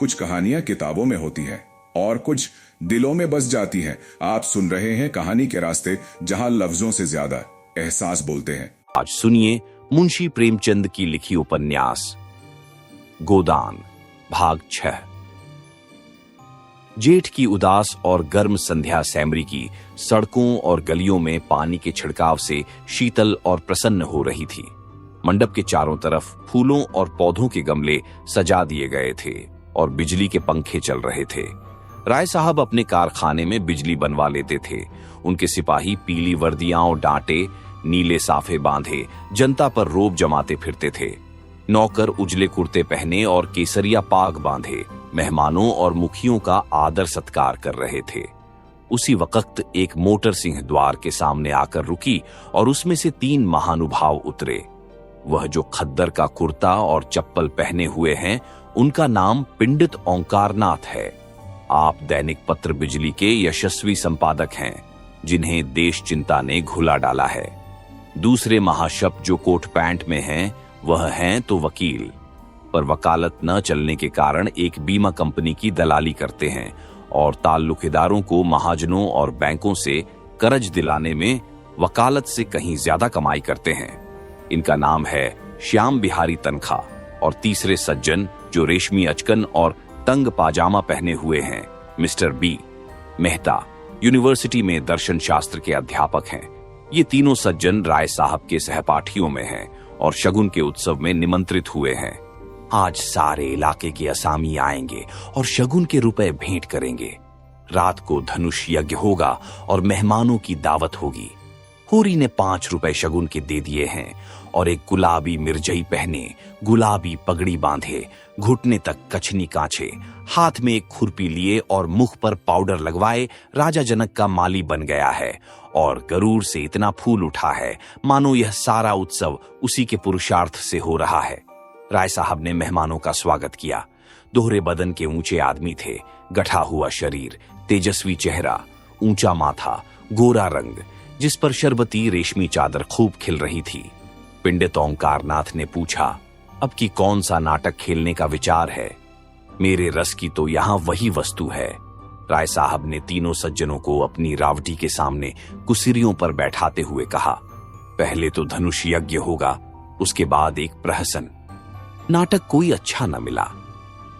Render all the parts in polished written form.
कुछ कहानियां किताबों में होती हैं और कुछ दिलों में बस जाती हैं। आप सुन रहे हैं कहानी के रास्ते, जहां लफ्जों से ज्यादा एहसास बोलते हैं। आज सुनिए मुंशी प्रेमचंद की लिखी उपन्यास गोदान, भाग 6। जेठ की उदास और गर्म संध्या सैमरी की सड़कों और गलियों में पानी के छिड़काव से शीतल और प्रसन्न हो रही थी। मंडप के चारों तरफ फूलों और पौधों के गमले सजा दिए गए थे और बिजली के पंखे चल रहे थे। राय साहब अपने कारखाने में बिजली बनवा लेते थे। उनके सिपाही पीली वर्दियां और डांटे, नीले साफे बांधे जनता पर रोब जमाते फिरते थे। नौकर उजले कुर्ते पहने और केसरिया पाग बांधे मेहमानों और मुखियों का आदर सत्कार कर रहे थे। उसी वक्त एक मोटर सिंह द्वार के सामने आकर रुकी और उसमें से 3 महानुभाव उतरे। वह जो खद्दर का कुर्ता और चप्पल पहने हुए हैं, उनका नाम पंडित ओंकारनाथ है। आप दैनिक पत्र बिजली के यशस्वी संपादक हैं, जिन्हें देश चिंता ने घुला डाला है। दूसरे महाशप जो कोट पैंट में हैं, वह हैं तो वकील, पर वकालत न चलने के कारण एक बीमा कंपनी की दलाली करते हैं और ताल्लुकेदारों को महाजनों और बैंकों से कर्ज दिलाने में वकालत से कहीं ज्यादा कमाई करते हैं। इनका नाम है श्याम बिहारी तनखा। और तीसरे सज्जन जो रेशमी अचकन और तंग पाजामा पहने हुए हैं, मिस्टर बी मेहता, यूनिवर्सिटी में दर्शन शास्त्र के अध्यापक हैं। ये तीनों सज्जन राय साहब के सहपाठियों में हैं और शगुन के उत्सव में निमंत्रित हुए हैं। आज सारे इलाके के असामी आएंगे और शगुन के रुपए भेंट करेंगे। रात को धनुष यज्ञ होगा और मेहमानों की दावत होगी। होरी ने 5 रुपए शगुन के दे दिए हैं और एक गुलाबी मिर्जई पहने, गुलाबी पगड़ी बांधे, घुटने तक कछनी कांचे, हाथ में एक खुरपी लिए और मुख पर पाउडर लगवाए राजा जनक का माली बन गया है और गरूर से इतना फूल उठा है मानो यह सारा उत्सव उसी के पुरुषार्थ से हो रहा है। राय साहब ने मेहमानों का स्वागत किया। दोहरे बदन के ऊंचे आदमी थे, गठा हुआ शरीर, तेजस्वी चेहरा, ऊंचा माथा, गोरा रंग, जिस पर शरबती रेशमी चादर खूब खिल रही थी। पंडित ओंकारनाथ ने पूछा, अब की कौन सा नाटक खेलने का विचार है? मेरे रस की तो यहां वही वस्तु है। राय साहब ने तीनों सज्जनों को अपनी रावटी के सामने कुसिरियों पर बैठाते हुए कहा, पहले तो धनुष यज्ञ होगा, उसके बाद एक प्रहसन। नाटक कोई अच्छा न मिला।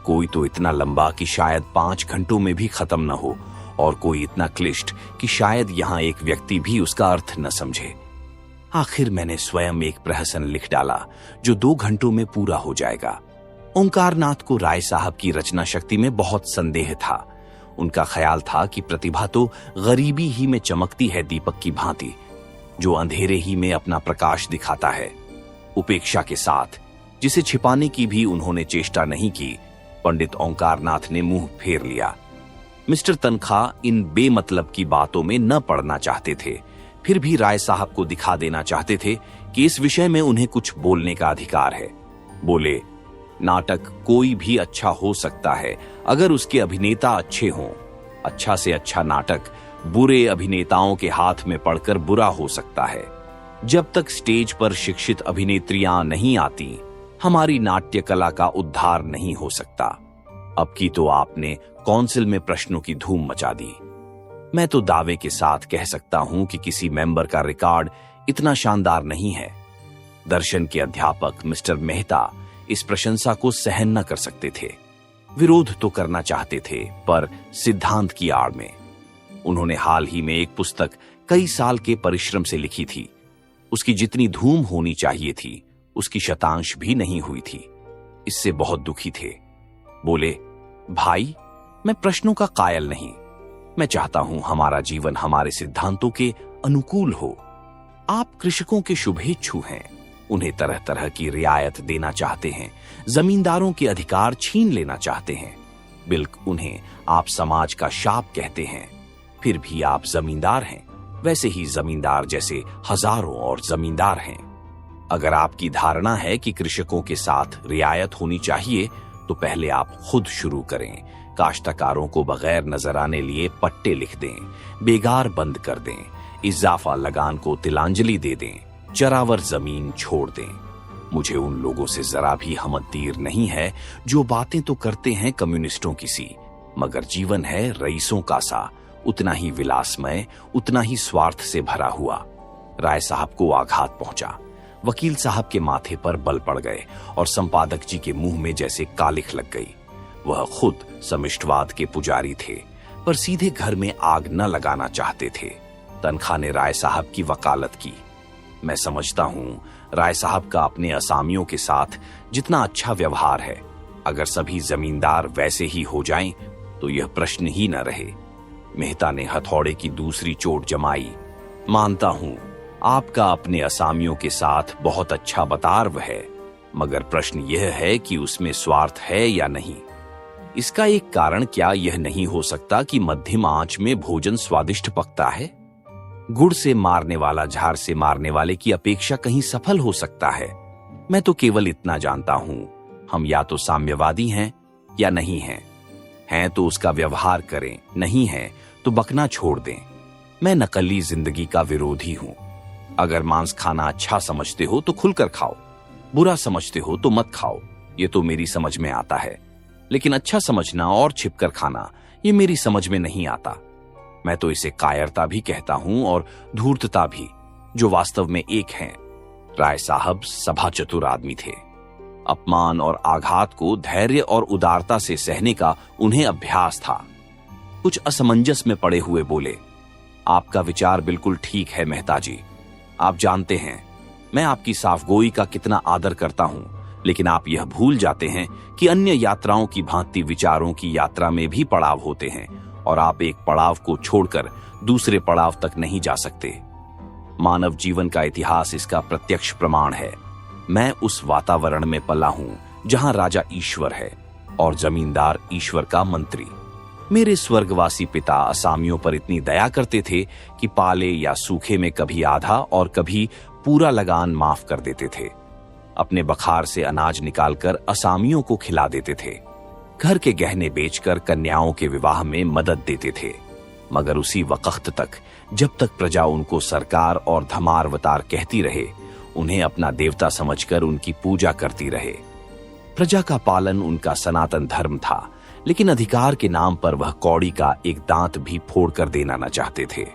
कोई तो इतना लंबा कि शायद 5 घंटों में भी खत्म न हो और कोई इतना क्लिष्ट कि शायद यहां एक व्यक्ति भी उसका अर्थ न समझे। आखिर मैंने स्वयं एक प्रहसन लिख डाला जो 2 घंटों में पूरा हो जाएगा। ओंकारनाथ को राय साहब की रचना शक्ति में बहुत संदेह था। उनका ख्याल था कि प्रतिभा तो गरीबी ही में चमकती है दीपक की भांति, जो अंधेरे ही में अपना प्रकाश दिखाता है। उपेक्षा के साथ, जिसे छिपाने की भी उन्होंने चेष्टा नहीं की, पंडित ओंकारनाथ ने मुंह फेर लिया। मिस्टर तनखा इन बेमतलब की बातों में न पड़ना चाहते थे, फिर भी राय साहब को दिखा देना चाहते थे कि इस विषय में उन्हें कुछ बोलने का अधिकार है। बोले, नाटक कोई भी अच्छा हो सकता है अगर उसके अभिनेता अच्छे हों। अच्छा से अच्छा नाटक बुरे अभिनेताओं के हाथ में पड़कर बुरा हो सकता है। जब तक स्टेज पर शिक्षित अभिनेत्रियां नहीं आती, हमारी नाट्य कला का उद्धार नहीं हो सकता। अब की तो आपने काउंसिल में प्रश्नों की धूम मचा दी। मैं तो दावे के साथ कह सकता हूं कि किसी मेंबर का रिकॉर्ड इतना शानदार नहीं है। दर्शन के अध्यापक मिस्टर मेहता इस प्रशंसा को सहन न कर सकते थे। विरोध तो करना चाहते थे, पर सिद्धांत की आड़ में। उन्होंने हाल ही में एक पुस्तक कई साल के परिश्रम से लिखी थी। उसकी जितनी धूम होनी चाहिए थी, उसकी शतांश भी नहीं हुई थी। इससे बहुत दुखी थे। बोले, भाई, मैं प्रश्नों का कायल नहीं। मैं चाहता हूं हमारा जीवन हमारे सिद्धांतों के अनुकूल हो। आप कृषकों के शुभेच्छु हैं, उन्हें तरह तरह की रियायत देना चाहते हैं, जमींदारों के अधिकार छीन लेना चाहते हैं। बिल्क उन्हें आप समाज का शाप कहते हैं। फिर भी आप जमींदार हैं, वैसे ही जमींदार जैसे हजारों और जमींदार हैं। अगर आपकी धारणा है कि कृषकों के साथ रियायत होनी चाहिए, तो पहले आप खुद शुरू करें। काश्तकारों को बगैर नजराने लिए पट्टे लिख दें, बेगार बंद कर दें, इजाफा लगान को तिलांजलि दे दें, चरावर जमीन छोड़ दें। मुझे उन लोगों से जरा भी हमदर्दी नहीं है जो बातें तो करते हैं कम्युनिस्टों की सी, मगर जीवन है रईसों का सा, उतना ही विलासमय, उतना ही स्वार्थ से भरा हुआ। राय साहब को आघात पहुंचा। वकील साहब के माथे पर बल पड़ गए और संपादक जी के मुंह में जैसे कालिख लग गई। वह खुद समिष्टवाद के पुजारी थे, पर सीधे घर में आग न लगाना चाहते थे। तनखा ने राय साहब की वकालत की। मैं समझता हूं राय साहब का अपने असामियों के साथ जितना अच्छा व्यवहार है, अगर सभी जमींदार वैसे ही हो जाएं तो यह प्रश्न ही न रहे। मेहता ने हथौड़े की दूसरी चोट जमाई। मानता हूं आपका अपने असामियों के साथ बहुत अच्छा बर्ताव है, मगर प्रश्न यह है कि उसमें स्वार्थ है या नहीं। इसका एक कारण क्या यह नहीं हो सकता कि मध्यम आंच में भोजन स्वादिष्ट पकता है? गुड़ से मारने वाला झाड़ से मारने वाले की अपेक्षा कहीं सफल हो सकता है। मैं तो केवल इतना जानता हूं, हम या तो साम्यवादी हैं या नहीं हैं। हैं तो उसका व्यवहार करें, नहीं हैं तो बकना छोड़ दें। मैं नकली जिंदगी का विरोधी हूं। अगर मांस खाना अच्छा समझते हो तो खुलकर खाओ, बुरा समझते हो तो मत खाओ, ये तो मेरी समझ में आता है। लेकिन अच्छा समझना और छिपकर खाना, ये मेरी समझ में नहीं आता। मैं तो इसे कायरता भी कहता हूं और धूर्तता भी, जो वास्तव में एक हैं। राय साहब सभा चतुर आदमी थे। अपमान और आघात को धैर्य और उदारता से सहने का उन्हें अभ्यास था। कुछ असमंजस में पड़े हुए बोले, आपका विचार बिल्कुल ठीक है मेहता जी। आप जानते हैं मैं आपकी साफगोई का कितना आदर करता हूं, लेकिन आप यह भूल जाते हैं कि अन्य यात्राओं की भांति विचारों की यात्रा में भी पड़ाव होते हैं और आप एक पड़ाव को छोड़कर दूसरे पड़ाव तक नहीं जा सकते। मानव जीवन का इतिहास इसका प्रत्यक्ष प्रमाण है। मैं उस वातावरण में पला हूं जहां राजा ईश्वर है और जमींदार ईश्वर का मंत्री। मेरे स्वर्गवासी पिता असामियों पर इतनी दया करते थे कि पाले या सूखे में कभी आधा और कभी पूरा लगान माफ कर देते थे। अपने बखार से अनाज निकालकर असामियों को खिला देते थे। घर के गहने बेचकर कन्याओं के विवाह में मदद देते थे, मगर उसी वक्त तक जब तक प्रजा उनको सरकार और धमारवतार कहती रहे, उन्हें अपना देवता समझकर उनकी पूजा करती रहे। प्रजा का पालन उनका सनातन धर्म था, लेकिन अधिकार के नाम पर वह कौड़ी का एक दांत भी फोड़ कर देना न चाहते थे।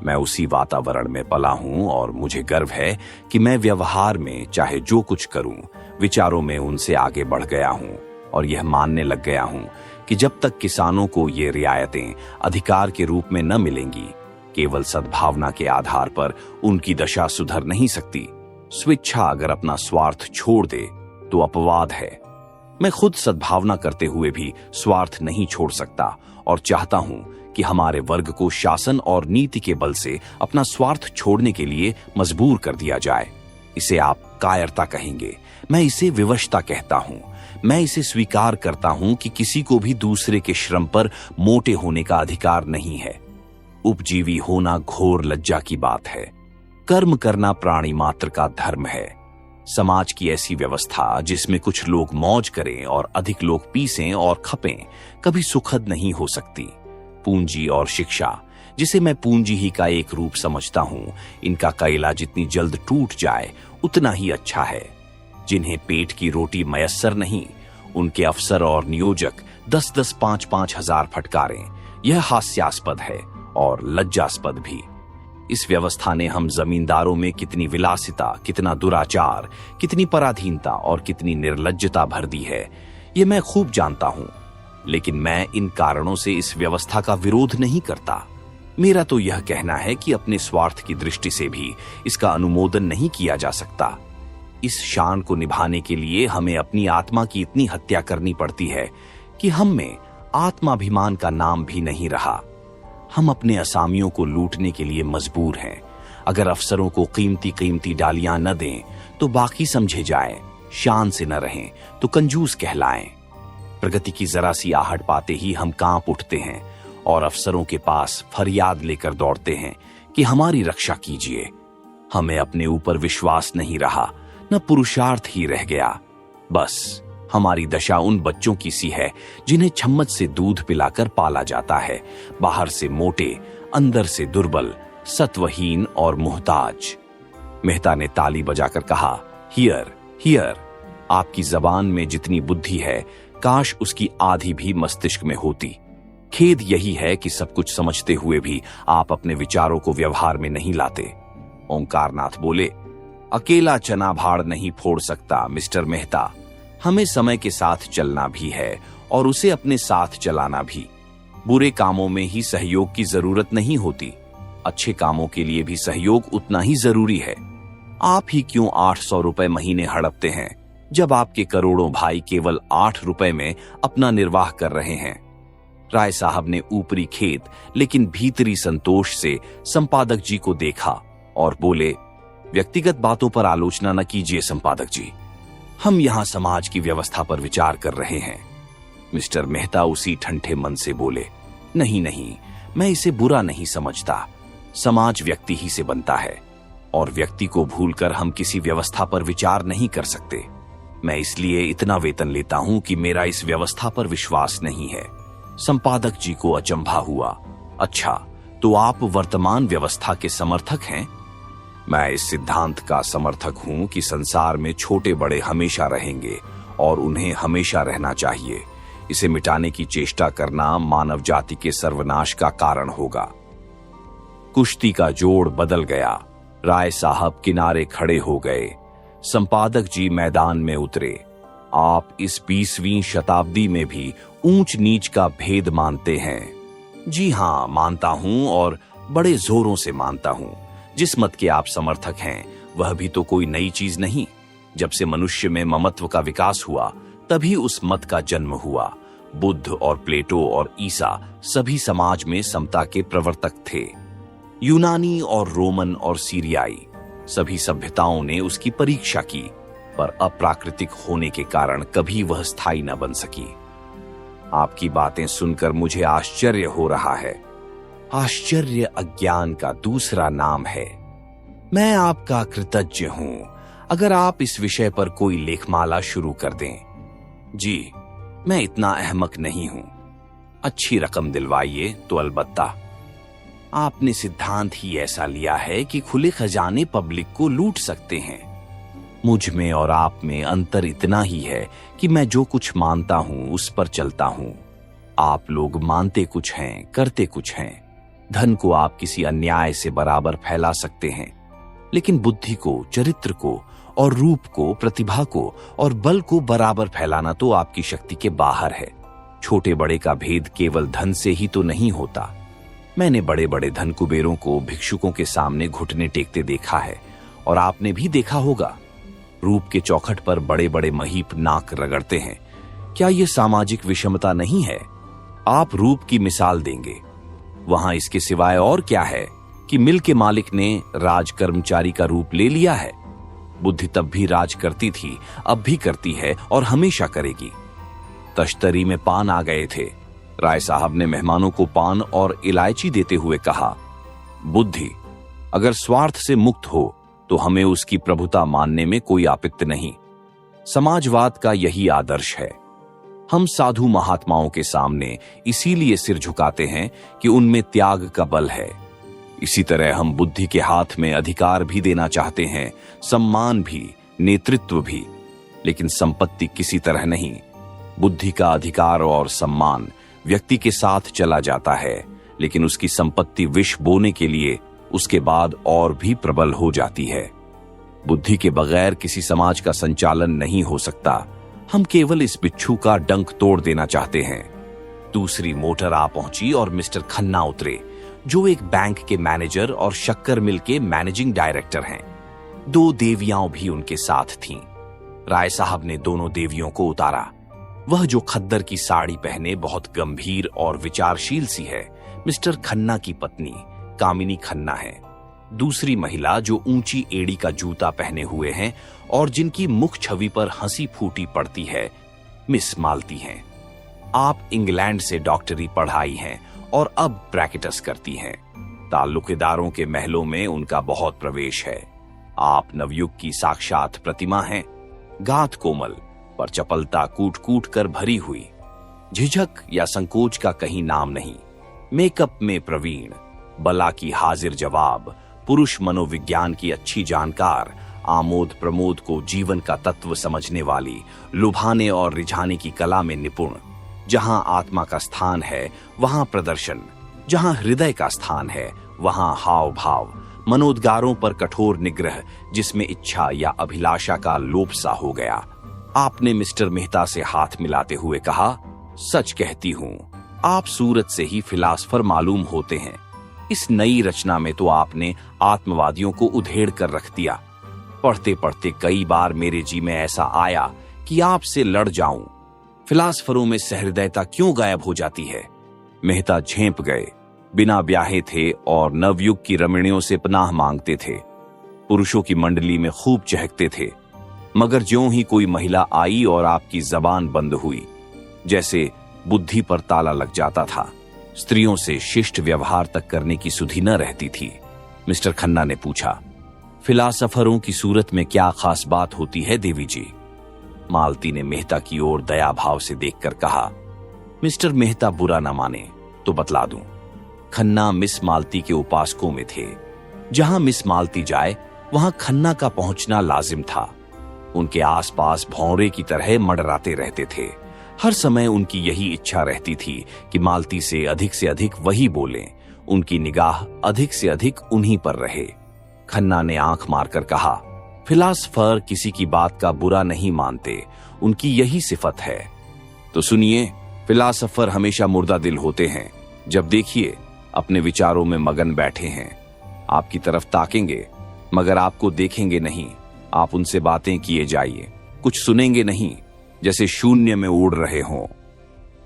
मैं उसी वातावरण में पला हूं और मुझे गर्व है कि मैं व्यवहार में चाहे जो कुछ करूं, विचारों में उनसे आगे बढ़ गया हूं और यह मानने लग गया हूं कि जब तक किसानों को ये रियायतें अधिकार के रूप में न मिलेंगी, केवल सद्भावना के आधार पर उनकी दशा सुधर नहीं सकती। स्वेच्छा अगर अपना स्वार्थ छोड़ दे तो अपवाद है। मैं खुद सद्भावना करते हुए भी स्वार्थ नहीं छोड़ सकता और चाहता हूं कि हमारे वर्ग को शासन और नीति के बल से अपना स्वार्थ छोड़ने के लिए मजबूर कर दिया जाए। इसे आप कायरता कहेंगे, मैं इसे विवशता कहता हूं। मैं इसे स्वीकार करता हूं कि किसी को भी दूसरे के श्रम पर मोटे होने का अधिकार नहीं है। उपजीवी होना घोर लज्जा की बात है। कर्म करना प्राणी मात्र का धर्म है। समाज की ऐसी व्यवस्था जिसमें कुछ लोग मौज करें और अधिक लोग पीसें और खपें, कभी सुखद नहीं हो सकती। पूंजी और शिक्षा, जिसे मैं पूंजी ही का एक रूप समझता हूं, इनका कैला जितनी जल्द टूट जाए उतना ही अच्छा है। जिन्हें पेट की रोटी मयस्सर नहीं, उनके अफसर और नियोजक 10-10, 5-5 हजार फटकारें। यह हास्यास्पद है और लज्जास्पद भी। इस व्यवस्था ने हम जमींदारों में कितनी विलासिता, कितना दुराचार, कितनी पराधीनता और कितनी निर्लज्जता भर दी है, ये मैं खूब जानता हूं। लेकिन मैं इन कारणों से इस व्यवस्था का विरोध नहीं करता। मेरा तो यह कहना है कि अपने स्वार्थ की दृष्टि से भी इसका अनुमोदन नहीं किया जा सकता। इस शान को निभाने के लिए हमें अपनी आत्मा की इतनी हत्या करनी पड़ती है कि हम में आत्माभिमान का नाम भी नहीं रहा। हम अपने असामियों को लूटने के लिए मजबूर हैं। अगर अफसरों को कीमती कीमती डालियां न दें तो बाकी समझे जाएं, शान से न रहें तो कंजूस कहलाएं। प्रगति की जरा सी आहट पाते ही हम कांप उठते हैं और अफसरों के पास फरियाद लेकर दौड़ते हैं कि हमारी रक्षा कीजिए। हमें अपने ऊपर विश्वास नहीं रहा, न पुरुषार्थ ही रह गया। बस हमारी दशा उन बच्चों की सी है जिन्हें चम्मच से दूध पिलाकर पाला जाता है, बाहर से मोटे, अंदर से दुर्बल, सत्वहीन और मुहताज। मेहता ने ताली बजाकर कहा, हियर हियर, आपकी जबान में जितनी बुद्धि है, काश उसकी आधी भी मस्तिष्क में होती। खेद यही है कि सब कुछ समझते हुए भी आप अपने विचारों को व्यवहार में नहीं लाते। ओंकारनाथ बोले, अकेला चना भाड़ नहीं फोड़ सकता मिस्टर मेहता। हमें समय के साथ चलना भी है और उसे अपने साथ चलाना भी। बुरे कामों में ही सहयोग की जरूरत नहीं होती, अच्छे कामों के लिए भी सहयोग उतना ही जरूरी है। आप ही क्यों 800 रुपए महीने हड़पते हैं, जब आपके करोड़ों भाई केवल 8 रुपए में अपना निर्वाह कर रहे हैं। राय साहब ने ऊपरी खेद लेकिन भीतरी संतोष से संपादक जी को देखा और बोले, व्यक्तिगत बातों पर आलोचना न कीजिए संपादक जी, हम यहां समाज की व्यवस्था पर विचार कर रहे हैं। मिस्टर मेहता उसी ठंडे मन से बोले, नहीं नहीं, मैं इसे बुरा नहीं समझता। समाज व्यक्ति ही से बनता है और व्यक्ति को भूलकर हम किसी व्यवस्था पर विचार नहीं कर सकते। मैं इसलिए इतना वेतन लेता हूं कि मेरा इस व्यवस्था पर विश्वास नहीं है। संपादक जी को अचंभा हुआ। अच्छा, तो आप वर्तमान व्यवस्था के समर्थक हैं? मैं इस सिद्धांत का समर्थक हूं कि संसार में छोटे बड़े हमेशा रहेंगे और उन्हें हमेशा रहना चाहिए। इसे मिटाने की चेष्टा करना मानव जाति के सर्वनाश का कारण होगा। कुश्ती का जोड़ बदल गया। राय साहब किनारे खड़े हो गए। संपादक जी मैदान में उतरे। आप इस 20वीं शताब्दी में भी ऊंच नीच का भेद मानते हैं? जी हां, मानता हूं और बड़े जोरों से मानता हूं। जिस मत के आप समर्थक हैं वह भी तो कोई नई चीज नहीं। जब से मनुष्य में ममत्व का विकास हुआ तभी उस मत का जन्म हुआ। बुद्ध और प्लेटो और ईसा सभी समाज में समता के प्रवर्तक थे। यूनानी और रोमन और सीरियाई सभी सभ्यताओं ने उसकी परीक्षा की, पर अप्राकृतिक होने के कारण कभी वह स्थायी न बन सकी। आपकी बातें सुनकर मुझे आश्चर्य हो रहा है। आश्चर्य अज्ञान का दूसरा नाम है। मैं आपका कृतज्ञ हूं अगर आप इस विषय पर कोई लेखमाला शुरू कर दें। जी, मैं इतना अहमक नहीं हूं। अच्छी रकम दिलवाइए तो अलबत्ता। आपने सिद्धांत ही ऐसा लिया है कि खुले खजाने पब्लिक को लूट सकते हैं। मुझ में और आप में अंतर इतना ही है कि मैं जो कुछ मानता हूं उस पर चलता हूं। आप लोग मानते कुछ हैं, करते कुछ हैं। धन को आप किसी अन्याय से बराबर फैला सकते हैं, लेकिन बुद्धि को, चरित्र को और रूप को, प्रतिभा को और बल को बराबर फैलाना तो आपकी शक्ति के बाहर है। छोटे बड़े का भेद केवल धन से ही तो नहीं होता। मैंने बड़े बड़े धन कुबेरों को भिक्षुकों के सामने घुटने टेकते देखा है और आपने भी देखा होगा। रूप के चौखट पर बड़े बड़े महीप नाक रगड़ते हैं। क्या यह सामाजिक विषमता नहीं है? आप रूप की मिसाल देंगे, वहां इसके सिवाय और क्या है कि मिल के मालिक ने राज कर्मचारी का रूप ले लिया है। बुद्धि तब भी राज करती थी, अब भी करती है और हमेशा करेगी। तश्तरी में पान आ गए थे। राय साहब ने मेहमानों को पान और इलायची देते हुए कहा, बुद्धि अगर स्वार्थ से मुक्त हो तो हमें उसकी प्रभुता मानने में कोई आपत्ति नहीं। समाजवाद का यही आदर्श है। हम साधु महात्माओं के सामने इसीलिए सिर झुकाते हैं कि उनमें त्याग का बल है। इसी तरह हम बुद्धि के हाथ में अधिकार भी देना चाहते हैं, सम्मान भी, नेतृत्व भी, लेकिन संपत्ति किसी तरह नहीं। बुद्धि का अधिकार और सम्मान व्यक्ति के साथ चला जाता है, लेकिन उसकी संपत्ति विष बोने के लिए उसके बाद और भी प्रबल हो जाती है। बुद्धि के बगैर किसी समाज का संचालन नहीं हो सकता। हम केवल इस बिच्छू का डंक तोड़ देना चाहते हैं। दूसरी मोटर आ पहुंची और मिस्टर खन्ना उतरे, जो एक बैंक के मैनेजर और शक्कर मिल के मैनेजिंग डायरेक्टर हैं। 2 देवियां भी उनके साथ थीं। राय साहब ने दोनों देवियों को उतारा। वह जो खद्दर की साड़ी पहने बहुत गंभीर और विचारशील सी है, मिस्टर खन्ना की पत्नी कामिनी खन्ना है। दूसरी महिला जो ऊंची एड़ी का जूता पहने हुए हैं और जिनकी मुख छवि पर हंसी फूटी पड़ती है, मिस मालती हैं। आप इंग्लैंड से डॉक्टरी पढ़ाई हैं और अब प्रैक्टिस करती हैं। ताल्लुकेदारों के महलों में उनका बहुत प्रवेश है। आप नवयुग की साक्षात प्रतिमा हैं। गात कोमल पर चपलता कूट कूट कर भरी हुई। झिझक या संकोच का कहीं नाम नहीं। मेकअप में प्रवीण, बला की हाजिर जवाब, पुरुष मनोविज्ञान की अच्छी जानकार, आमोद प्रमोद को जीवन का तत्व समझने वाली, लुभाने और रिझाने की कला में निपुण। जहां आत्मा का स्थान है वहां प्रदर्शन, जहां हृदय का स्थान है वहां हाव भाव, मनोद्गारों पर कठोर निग्रह, जिसमें इच्छा या अभिलाषा का लोप सा हो गया। आपने मिस्टर मेहता से हाथ मिलाते हुए कहा, सच कहती हूं, आप सूरत से ही फिलासफर मालूम होते हैं। इस नई रचना में तो आपने आत्मवादियों को उधेड़ कर रख दिया। पढ़ते पढ़ते कई बार मेरे जी में ऐसा आया कि आपसे लड़ जाऊं। फिलासफरों में सहृदयता क्यों गायब हो जाती है? मेहता झेंप गए। बिना ब्याहे थे और नवयुग की रमणियों से पनाह मांगते थे। पुरुषों की मंडली में खूब चहकते थे, मगर ज्यों ही कोई महिला आई और आपकी जबान बंद हुई, जैसे बुद्धि पर ताला लग जाता था। स्त्रियों से शिष्ट व्यवहार तक करने की सुधि न रहती थी। मिस्टर खन्ना ने पूछा, फिलासफरों की सूरत में क्या खास बात होती है देवी जी? मालती ने मेहता की ओर दया भाव से देखकर कहा, मिस्टर मेहता बुरा न माने तो बतला दूं। खन्ना मिस मालती के उपासकों में थे। जहां मिस मालती जाए वहां खन्ना का पहुंचना लाजिम था। उनके आसपास भौरे की तरह मंडराते रहते थे। हर समय उनकी यही इच्छा रहती थी कि मालती से अधिक वही बोलें, उनकी निगाह अधिक से अधिक उन्हीं पर रहे। खन्ना ने आंख मारकर कहा, फिलासफर किसी की बात का बुरा नहीं मानते, उनकी यही सिफत है। तो सुनिए, फिलासफर हमेशा मुर्दा दिल होते हैं। जब देखिए अपने विचारों में मगन बैठे हैं, आपकी तरफ ताकेंगे मगर आपको देखेंगे नहीं। आप उनसे बातें किए जाइए, कुछ सुनेंगे नहीं, जैसे शून्य में उड़ रहे हों।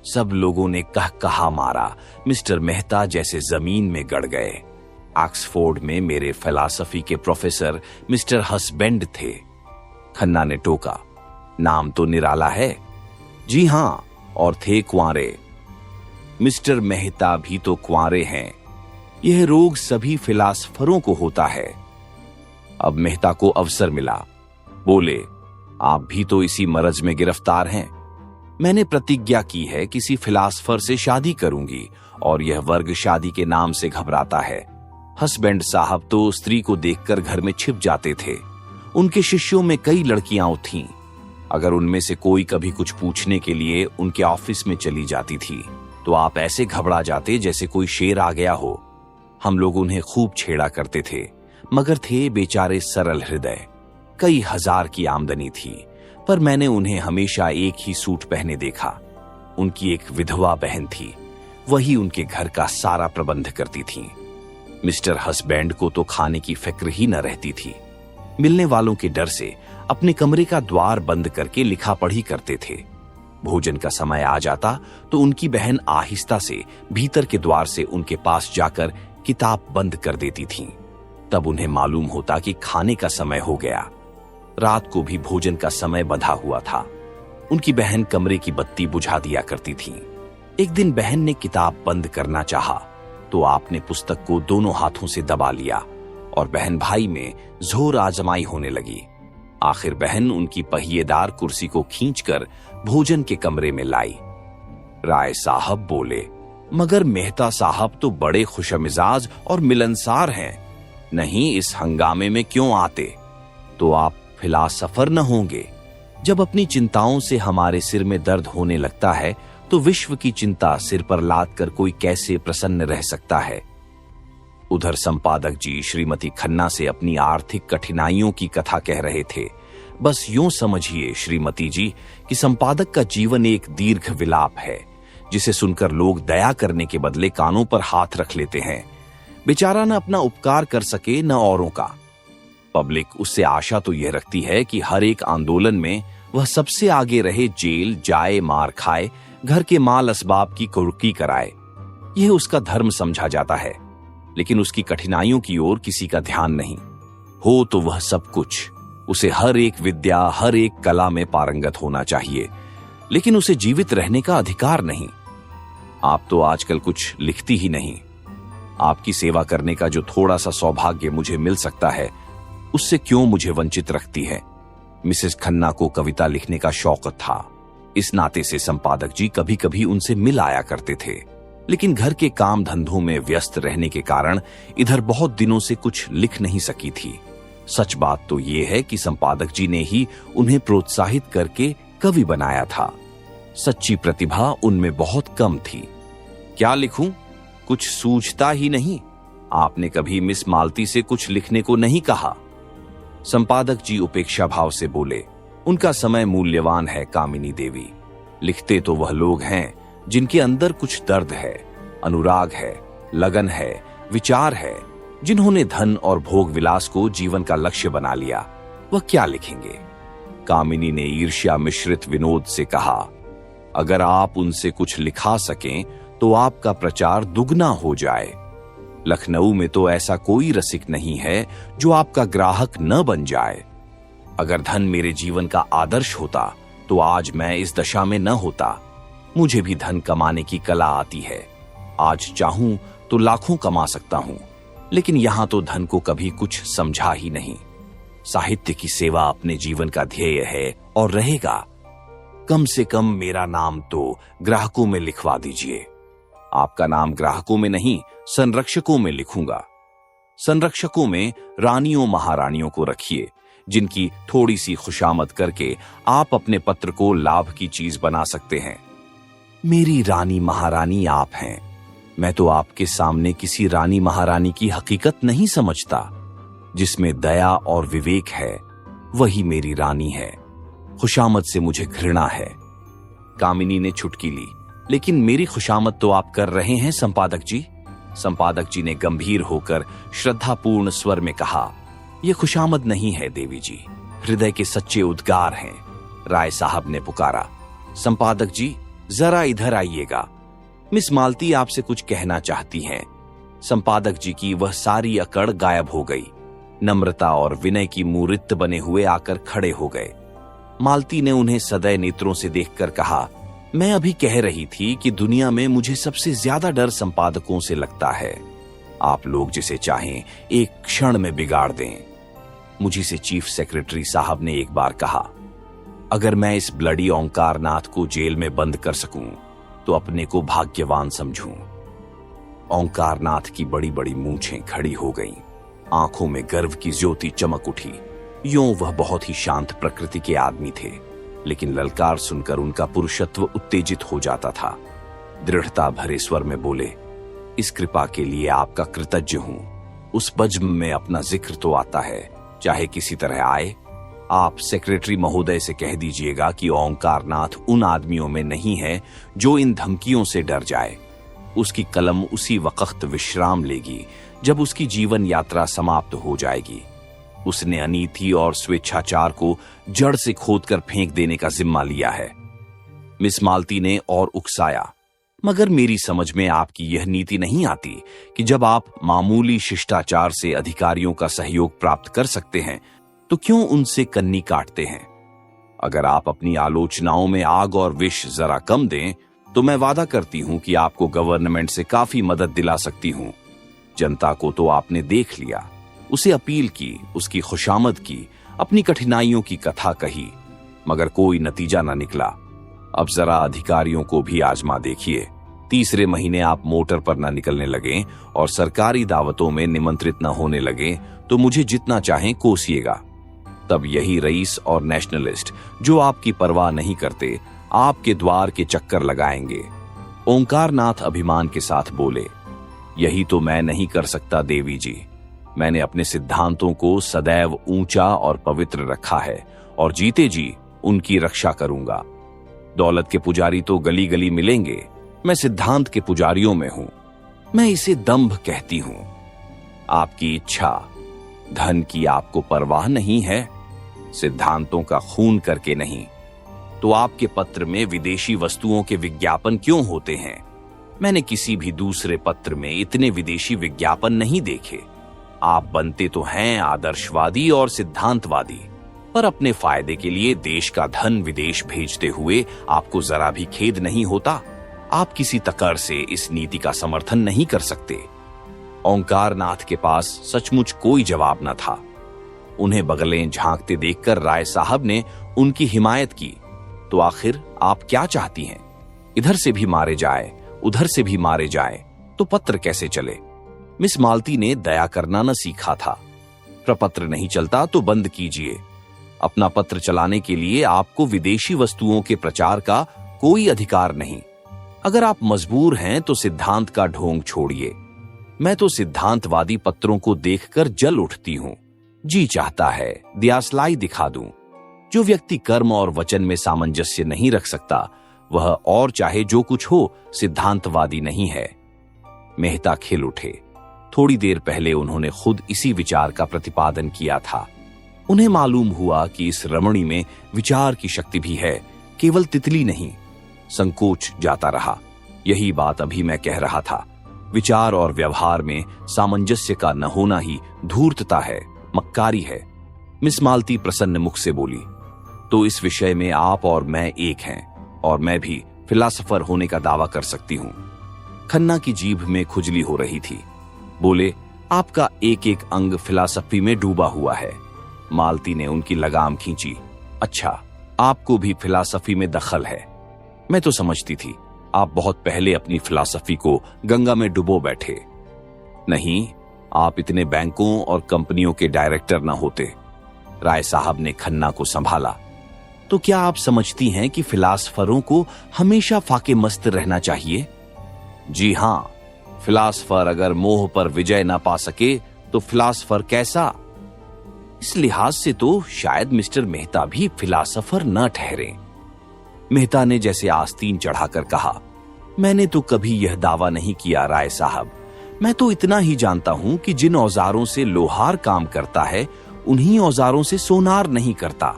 सब लोगों ने कहा मारा। मिस्टर मेहता जैसे जमीन में गड़ गए। ऑक्सफोर्ड में मेरे फिलॉसफी के प्रोफेसर मिस्टर हसबैंड थे। खन्ना ने टोका, नाम तो निराला है। जी हां, और थे कुंवारे। मिस्टर मेहता भी तो कुंवारे हैं। यह रोग सभी फिलासफरों को होता है। अब मेहता को अवसर मिला। बोले, आप भी तो इसी मरज में गिरफ्तार हैं। मैंने प्रतिज्ञा की है किसी फिलासफर से शादी करूंगी, और यह वर्ग शादी के नाम से घबराता है। हस्बैंड साहब तो स्त्री को देखकर घर में छिप जाते थे। उनके शिष्यों में कई लड़कियां थीं। अगर उनमें से कोई कभी कुछ पूछने के लिए उनके ऑफिस में चली जाती थी तो आप ऐसे घबरा जाते जैसे कोई शेर आ गया हो। हम लोग उन्हें खूब छेड़ा करते थे, मगर थे बेचारे सरल हृदय। कई हजार की आमदनी थी, पर मैंने उन्हें हमेशा एक ही सूट पहने देखा। उनकी एक विधवा बहन थी, वही उनके घर का सारा प्रबंध करती थी। मिस्टर हस्बैंड को तो खाने की फिक्र ही न रहती थी। मिलने वालों के डर से अपने कमरे का द्वार बंद करके लिखा पढ़ी करते थे। भोजन का समय आ जाता तो उनकी बहन आहिस्ता से भीतर के द्वार से उनके पास जाकर किताब बंद कर देती थी। तब उन्हें मालूम होता कि खाने का समय हो गया। रात को भी भोजन का समय बंधा हुआ था। उनकी बहन कमरे की बत्ती बुझा दिया करती थी। एक दिन बहन ने किताब बंद करना चाहा तो आपने पुस्तक को दोनों हाथों से दबा लिया और बहन भाई में जोर आजमाई होने लगी। आखिर बहन उनकी पहिएदार कुर्सी को खींचकर भोजन के कमरे में लाई। राय साहब बोले, मगर मेहता साहब तो बड़े खुशमिजाज और मिलनसार हैं। नहीं, इस हंगामे में क्यों आते? तो आप फिलासफर न होंगे। जब अपनी चिंताओं से हमारे सिर में दर्द होने लगता है तो विश्व की चिंता सिर पर लाद कर कोई कैसे प्रसन्न रह सकता है? उधर संपादक जी श्रीमती खन्ना से अपनी आर्थिक कठिनाइयों की कथा कह रहे थे। बस यूं समझिए श्रीमती जी कि संपादक का जीवन एक दीर्घ विलाप है, जिसे सुनकर लोग दया करने के बदले कानों पर हाथ रख लेते हैं। बेचारा न अपना उपकार कर सके न औरों का। पब्लिक उससे आशा तो यह रखती है कि हर एक आंदोलन में वह सबसे आगे रहे, जेल जाए, मार खाए, घर के माल असबाब की कुर्की कराए। यह उसका धर्म समझा जाता है, लेकिन उसकी कठिनाइयों की ओर किसी का ध्यान नहीं। हो तो वह सब कुछ, उसे हर एक विद्या, हर एक कला में पारंगत होना चाहिए, लेकिन उसे जीवित रहने का अधिकार नहीं। आप तो आजकल कुछ लिखती ही नहीं। आपकी सेवा करने का जो थोड़ा सा सौभाग्य मुझे मिल सकता है, उससे क्यों मुझे वंचित रखती है? मिसेस खन्ना को कविता लिखने का शौक था। इस नाते से संपादक जी कभी कभी उनसे मिल आया करते थे, लेकिन घर के काम धंधों में व्यस्त रहने के कारण इधर बहुत दिनों से कुछ लिख नहीं सकी थी। सच बात तो यह है कि संपादक जी ने ही उन्हें प्रोत्साहित करके कवि बनाया था। सच्ची प्रतिभा उनमें बहुत कम थी। क्या लिखूं? कुछ सूझता ही नहीं। आपने कभी मिस मालती से कुछ लिखने को नहीं कहा? संपादक जी उपेक्षा भाव से बोले, उनका समय मूल्यवान है कामिनी देवी। लिखते तो वह लोग हैं जिनके अंदर कुछ दर्द है, अनुराग है, लगन है, विचार है, जिन्होंने धन और भोग विलास को जीवन का लक्ष्य बना लिया। वह क्या लिखेंगे? कामिनी ने ईर्ष्या मिश्रित विनोद से कहा, अगर आप उनसे कुछ लिखा सकें तो आपका प्रचार दुगना हो जाए। लखनऊ में तो ऐसा कोई रसिक नहीं है जो आपका ग्राहक न बन जाए। अगर धन मेरे जीवन का आदर्श होता तो आज मैं इस दशा में न होता। मुझे भी धन कमाने की कला आती है। आज चाहूं तो लाखों कमा सकता हूं, लेकिन यहां तो धन को कभी कुछ समझा ही नहीं। साहित्य की सेवा अपने जीवन का ध्येय है और रहेगा। कम से कम मेरा नाम तो ग्राहकों में लिखवा दीजिए। आपका नाम ग्राहकों में नहीं, संरक्षकों में लिखूंगा। संरक्षकों में रानियों महारानियों को रखिए, जिनकी थोड़ी सी खुशामद करके आप अपने पत्र को लाभ की चीज बना सकते हैं। मेरी रानी महारानी आप हैं। मैं तो आपके सामने किसी रानी महारानी की हकीकत नहीं समझता। जिसमें दया और विवेक है वही मेरी रानी है। खुशामद से मुझे घृणा है। कामिनी ने चुटकी ली, लेकिन मेरी खुशामद तो आप कर रहे हैं संपादक जी। संपादक जी ने गंभीर होकर श्रद्धापूर्ण स्वर में कहा, यह खुशामद नहीं है देवी जी, हृदय के सच्चे उद्गार हैं। राय साहब ने पुकारा, संपादक जी जरा इधर आइएगा, मिस मालती आपसे कुछ कहना चाहती हैं। संपादक जी की वह सारी अकड़ गायब हो गई। नम्रता और विनय की मूर्त बने हुए आकर खड़े हो गए। मालती ने उन्हें सदैव नेत्रों से देखकर कहा, मैं अभी कह रही थी कि दुनिया में मुझे सबसे ज्यादा डर संपादकों से लगता है। आप लोग जिसे चाहें एक क्षण में बिगाड़ दें। मुझे से चीफ सेक्रेटरी साहब ने एक बार कहा, अगर मैं इस ब्लडी ओंकार नाथ को जेल में बंद कर सकूं तो अपने को भाग्यवान समझूं। ओंकार नाथ की बड़ी बड़ी मूंछें खड़ी हो गईं, आंखों में गर्व की ज्योति चमक उठी। यूं वह बहुत ही शांत प्रकृति के आदमी थे, लेकिन ललकार सुनकर उनका पुरुषत्व उत्तेजित हो जाता था। दृढ़ता भरे स्वर में बोले, इस कृपा के लिए आपका कृतज्ञ हूं। उस बज्म में अपना जिक्र तो आता है, चाहे किसी तरह आए। आप सेक्रेटरी महोदय से कह दीजिएगा कि ओंकार नाथ उन आदमियों में नहीं है जो इन धमकियों से डर जाए। उसकी कलम उसी वक्त विश्राम लेगी जब उसकी जीवन यात्रा समाप्त हो जाएगी। उसने अनीति और स्वेच्छाचार को जड़ से खोदकर फेंक देने का जिम्मा लिया है। मिस मालती ने और उकसाया, मगर मेरी समझ में आपकी यह नीति नहीं आती कि जब आप मामूली शिष्टाचार से अधिकारियों का सहयोग प्राप्त कर सकते हैं तो क्यों उनसे कन्नी काटते हैं। अगर आप अपनी आलोचनाओं में आग और विष जरा कम दें तो मैं वादा करती हूं कि आपको गवर्नमेंट से काफी मदद दिला सकती हूं। जनता को तो आपने देख लिया, उसे अपील की, उसकी खुशामद की, अपनी कठिनाइयों की कथा कही, मगर कोई नतीजा न निकला। अब जरा अधिकारियों को भी आजमा देखिए। तीसरे महीने आप मोटर पर न निकलने लगे और सरकारी दावतों में निमंत्रित न होने लगे तो मुझे जितना चाहें कोसिएगा। तब यही रईस और नेशनलिस्ट जो आपकी परवाह नहीं करते आपके द्वार के चक्कर लगाएंगे। ओंकार नाथ अभिमान के साथ बोले, यही तो मैं नहीं कर सकता देवी जी। मैंने अपने सिद्धांतों को सदैव ऊंचा और पवित्र रखा है और जीते जी उनकी रक्षा करूंगा। दौलत के पुजारी तो गली गली मिलेंगे, मैं सिद्धांत के पुजारियों में हूं। मैं इसे दंभ कहती हूं। आपकी इच्छा, धन की आपको परवाह नहीं है, सिद्धांतों का खून करके नहीं। तो आपके पत्र में विदेशी वस्तुओं के विज्ञापन क्यों होते हैं? मैंने किसी भी दूसरे पत्र में इतने विदेशी विज्ञापन नहीं देखे। आप बनते तो हैं आदर्शवादी और सिद्धांतवादी, पर अपने फायदे के लिए देश का धन विदेश भेजते हुए आपको जरा भी खेद नहीं होता। आप किसी तकर से इस नीति का समर्थन नहीं कर सकते। ओंकार नाथ के पास सचमुच कोई जवाब न था। उन्हें बगलें झांकते देखकर राय साहब ने उनकी हिमायत की, तो आखिर आप क्या चाहती हैं? इधर से भी मारे जाए, उधर से भी मारे जाए तो पत्र कैसे चले? मिस मालती ने दया करना न सीखा था। प्रपत्र नहीं चलता तो बंद कीजिए। अपना पत्र चलाने के लिए आपको विदेशी वस्तुओं के प्रचार का कोई अधिकार नहीं। अगर आप मजबूर हैं तो सिद्धांत का ढोंग छोड़िए। मैं तो सिद्धांतवादी पत्रों को देखकर जल उठती हूं। जी चाहता है दियासलाई दिखा दूं। जो व्यक्ति कर्म और वचन में सामंजस्य नहीं रख सकता, वह और चाहे जो कुछ हो सिद्धांतवादी नहीं है। मेहता खिल उठे। थोड़ी देर पहले उन्होंने खुद इसी विचार का प्रतिपादन किया था। उन्हें मालूम हुआ कि इस रमणी में विचार की शक्ति भी है, केवल तितली नहीं। संकोच जाता रहा। यही बात अभी मैं कह रहा था। विचार और व्यवहार में सामंजस्य का न होना ही धूर्तता है, मक्कारी है। मिस मालती प्रसन्न मुख से बोली, तो इस विषय में आप और मैं एक हैं, और मैं भी फिलासफर होने का दावा कर सकती हूं। खन्ना की जीभ में खुजली हो रही थी। बोले, आपका एक एक अंग फिलासफी में डूबा हुआ है। मालती ने उनकी लगाम खींची। अच्छा, आपको भी फिलासफी में दखल है। मैं तो समझती थी आप बहुत पहले अपनी फिलासफी को गंगा में डुबो बैठे। नहीं, आप इतने बैंकों और कंपनियों के डायरेक्टर ना होते। राय साहब ने खन्ना को संभाला। तो क्या आप समझती हैं कि फिलासफरों को हमेशा फाके मस्त रहना चाहिए? जी हां, फिलासफर अगर मोह पर विजय ना पा सके तो फिलासफर कैसा? इस लिहाज से तो शायद मिस्टर मेहता भी फिलासफर न ठहरे। मेहता ने जैसे आस्तीन चढ़ाकर कहा, मैंने तो कभी यह दावा नहीं किया राय साहब। मैं तो इतना ही जानता हूं कि जिन औजारों से लोहार काम करता है, उन्हीं औजारों से सोनार नहीं करता।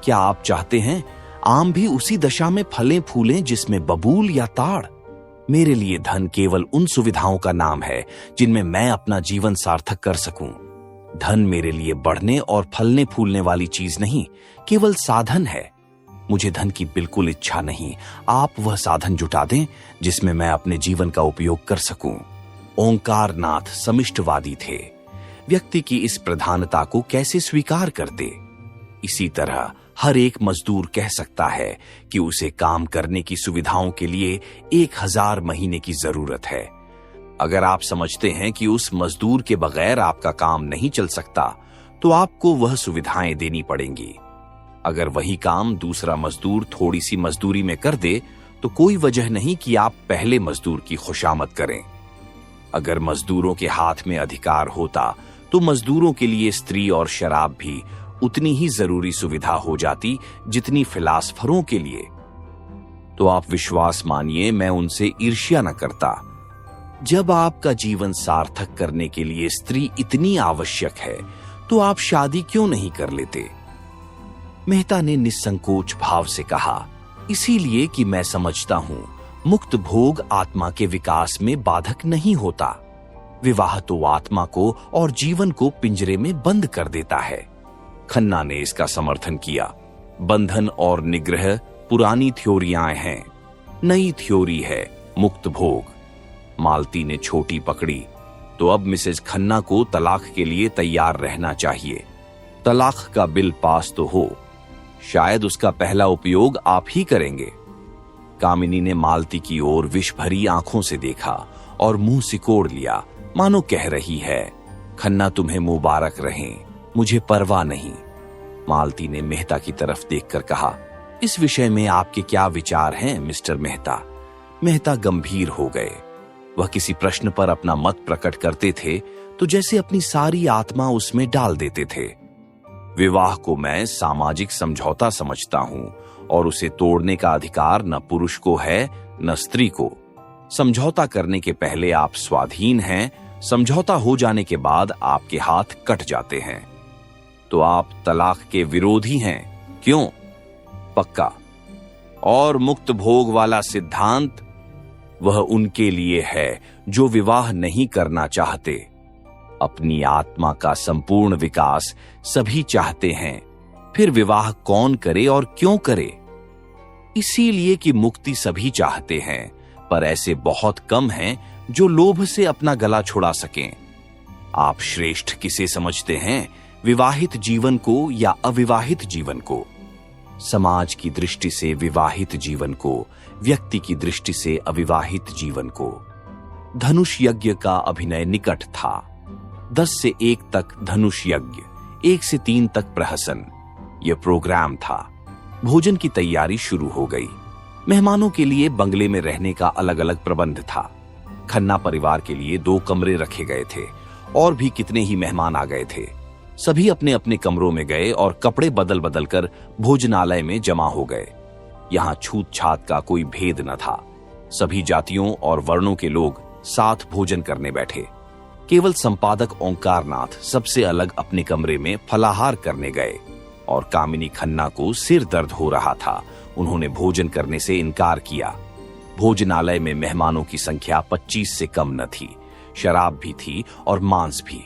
क्या आप चाहते हैं आम भी उसी दशा में फलें फूलें जिसमें बबूल या ताड़? मेरे लिए धन केवल उन सुविधाओं का नाम है जिनमें मैं अपना जीवन सार्थक कर सकूं। धन मेरे लिए बढ़ने और फलने फूलने वाली चीज नहीं, केवल साधन है। मुझे धन की बिल्कुल इच्छा नहीं। आप वह साधन जुटा दें जिसमें मैं अपने जीवन का उपयोग कर सकूं। ओंकारनाथ समिष्टवादी थे। व्यक्ति की इस प्रधानता को कैसे स्वीकार कर दे? इसी तरह हर एक मजदूर कह सकता है कि उसे काम करने की सुविधाओं के लिए 1000 महीने की जरूरत है। अगर आप समझते हैं कि उस मजदूर के बगैर आपका काम नहीं चल सकता, तो आपको वह सुविधाएं देनी पड़ेंगी। अगर वही काम दूसरा मजदूर थोड़ी सी मजदूरी में कर दे, तो कोई वजह नहीं कि आप पहले मजदूर की खुशामद करें। अगर मजदूरों के हाथ में अधिकार होता, तो मजदूरों के लिए स्त्री और शराब भी उतनी ही जरूरी सुविधा हो जाती जितनी फिलासफरों के लिए। तो आप विश्वास मानिए, मैं उनसे ईर्ष्या न करता। जब आपका जीवन सार्थक करने के लिए स्त्री इतनी आवश्यक है, तो आप शादी क्यों नहीं कर लेते? मेहता ने निसंकोच भाव से कहा, इसीलिए कि मैं समझता हूं मुक्त भोग आत्मा के विकास में बाधक नहीं होता। विवाह तो आत्मा को और जीवन को पिंजरे में बंद कर देता है। खन्ना ने इसका समर्थन किया। बंधन और निग्रह पुरानी थ्योरियां हैं, नई थ्योरी है मुक्त भोग। मालती ने छोटी पकड़ी। तो अब मिसेज खन्ना को तलाक के लिए तैयार रहना चाहिए। तलाक का बिल पास तो हो, शायद उसका पहला उपयोग आप ही करेंगे। कामिनी ने मालती की ओर विष भरी आंखों से देखा और मुंह सिकोड़ लिया, मानो कह रही है, खन्ना तुम्हें मुबारक रहें, मुझे परवाह नहीं। मालती ने मेहता की तरफ देखकर कहा, इस विषय में आपके क्या विचार हैं मिस्टर मेहता? मेहता गंभीर हो गए। वह किसी प्रश्न पर अपना मत प्रकट करते थे तो जैसे अपनी सारी आत्मा उसमें डाल देते थे। विवाह को मैं सामाजिक समझौता समझता हूं और उसे तोड़ने का अधिकार न पुरुष को है न स्त्री को। समझौता करने के पहले आप स्वाधीन हैं, समझौता हो जाने के बाद आपके हाथ कट जाते हैं। तो आप तलाक के विरोधी हैं, क्यों? पक्का। और मुक्त भोग वाला सिद्धांत, वह उनके लिए है जो विवाह नहीं करना चाहते। अपनी आत्मा का संपूर्ण विकास सभी चाहते हैं, फिर विवाह कौन करे और क्यों करे? इसीलिए कि मुक्ति सभी चाहते हैं, पर ऐसे बहुत कम हैं जो लोभ से अपना गला छुड़ा सकें। आप श्रेष्ठ किसे समझते हैं, विवाहित जीवन को या अविवाहित जीवन को? समाज की दृष्टि से विवाहित जीवन को, व्यक्ति की दृष्टि से अविवाहित जीवन को। धनुष यज्ञ का अभिनय निकट था। 10 से 1 तक धनुष यज्ञ, 1 से 3 तक प्रहसन। यह प्रोग्राम था। भोजन की तैयारी शुरू हो गई। मेहमानों के लिए बंगले में रहने का अलग अलग प्रबंध था। खन्ना परिवार के लिए 2 कमरे रखे गए थे और भी कितने ही मेहमान आ गए थे। सभी अपने अपने कमरों में गए और कपड़े बदल बदल कर भोजनालय में जमा हो गए। यहाँ छूत छात का कोई भेद न था। सभी जातियों और वर्णों के लोग साथ भोजन करने बैठे। केवल संपादक ओंकारनाथ सबसे अलग अपने कमरे में फलाहार करने गए और कामिनी खन्ना को सिर दर्द हो रहा था। उन्होंने भोजन करने से इनकार किया। भोजनालय में मेहमानों की संख्या 25 से कम न थी। शराब भी थी और मांस भी।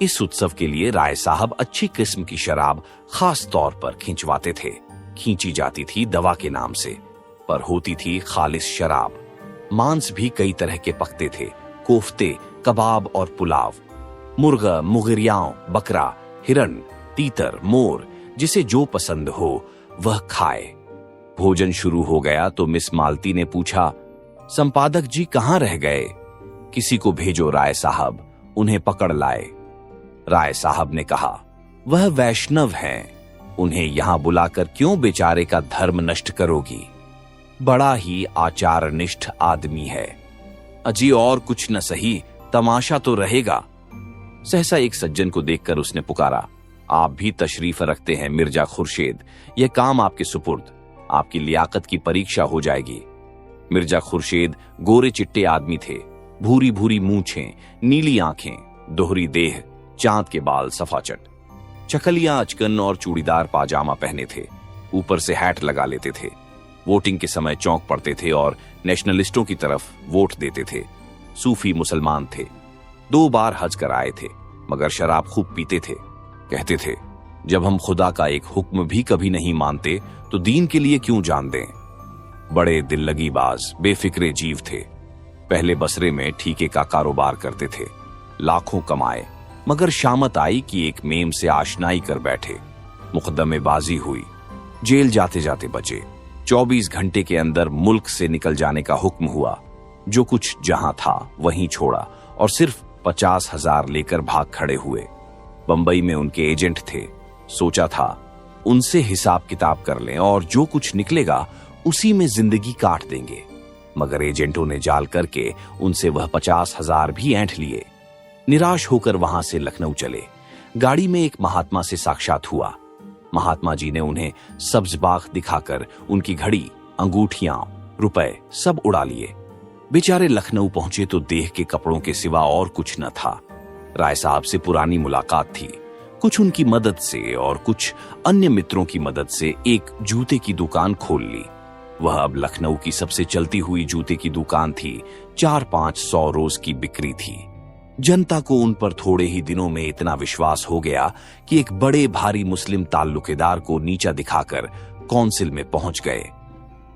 इस उत्सव के लिए राय साहब अच्छी किस्म की शराब खास तौर पर खिंचवाते थे। खींची जाती थी दवा के नाम से, पर होती थी खालिस शराब। मांस भी कई तरह के पकते थे, कोफ्ते, कबाब और पुलाव। मुर्गा, मुगरियाओं, बकरा, हिरण, तीतर, मोर, जिसे जो पसंद हो वह खाए। भोजन शुरू हो गया तो मिस मालती ने पूछा, संपादक जी कहां रह गए? किसी को भेजो राय साहब, उन्हें पकड़ लाए। राय साहब ने कहा, वह वैष्णव हैं, उन्हें यहां बुलाकर क्यों बेचारे का धर्म नष्ट करोगी? बड़ा ही आचारनिष्ठ आदमी है। अजी और कुछ न सही, तमाशा तो रहेगा। सहसा एक सज्जन को देखकर उसने पुकारा, आप भी तशरीफ रखते हैं मिर्जा खुर्शीद, यह काम आपके सुपुर्द। आपकी लियाकत की परीक्षा हो जाएगी। मिर्जा खुर्शीद गोरे चिट्टे आदमी थे। भूरी भूरी मूछें, नीली आंखें, दोहरी देह, चांद के बाल सफाचट, चकलियां अचकन और चूड़ीदार पाजामा पहने थे। ऊपर से हैट लगा लेते थे। वोटिंग के समय चौंक पड़ते थे और नेशनलिस्टों की तरफ वोट देते थे। सूफी मुसलमान थे। 2 बार हज कर आए थे, मगर शराब खूब पीते थे। कहते थे, जब हम खुदा का एक हुक्म भी कभी नहीं मानते तो दीन के लिए क्यों जान दें। बड़े दिल लगी बाज, बेफिक्रे जीव थे। पहले बसरे में ठीके का कारोबार करते थे। लाखों कमाए, मगर शामत आई कि एक मेम से आशनाई कर बैठे। मुकदमेबाजी हुई। जेल जाते जाते बचे। 24 घंटे के अंदर मुल्क से निकल जाने का हुक्म हुआ। जो कुछ जहां था वहीं छोड़ा और सिर्फ 50,000 लेकर भाग खड़े हुए। बंबई में उनके एजेंट थे। सोचा था उनसे हिसाब किताब कर लें और जो कुछ निकलेगा उसी में जिंदगी काट देंगे, मगर एजेंटों ने जाल करके उनसे वह 50,000 भी ऐंठ लिए। निराश होकर वहां से लखनऊ चले। गाड़ी में एक महात्मा से साक्षात हुआ। महात्मा जी ने उन्हें सब्ज बाग दिखाकर उनकी घड़ी, अंगूठियां, रुपए सब उड़ा लिए। बेचारे लखनऊ पहुंचे तो देह के कपड़ों के सिवा और कुछ न था। राय साहब से पुरानी मुलाकात थी। कुछ उनकी मदद से और कुछ अन्य मित्रों की मदद से एक जूते की दुकान खोल ली। वह अब लखनऊ की सबसे चलती हुई जूते की दुकान थी। 400-500 रोज की बिक्री थी। जनता को उन पर थोड़े ही दिनों में इतना विश्वास हो गया कि एक बड़े भारी मुस्लिम ताल्लुकेदार को नीचा दिखाकर कौंसिल में पहुंच गए।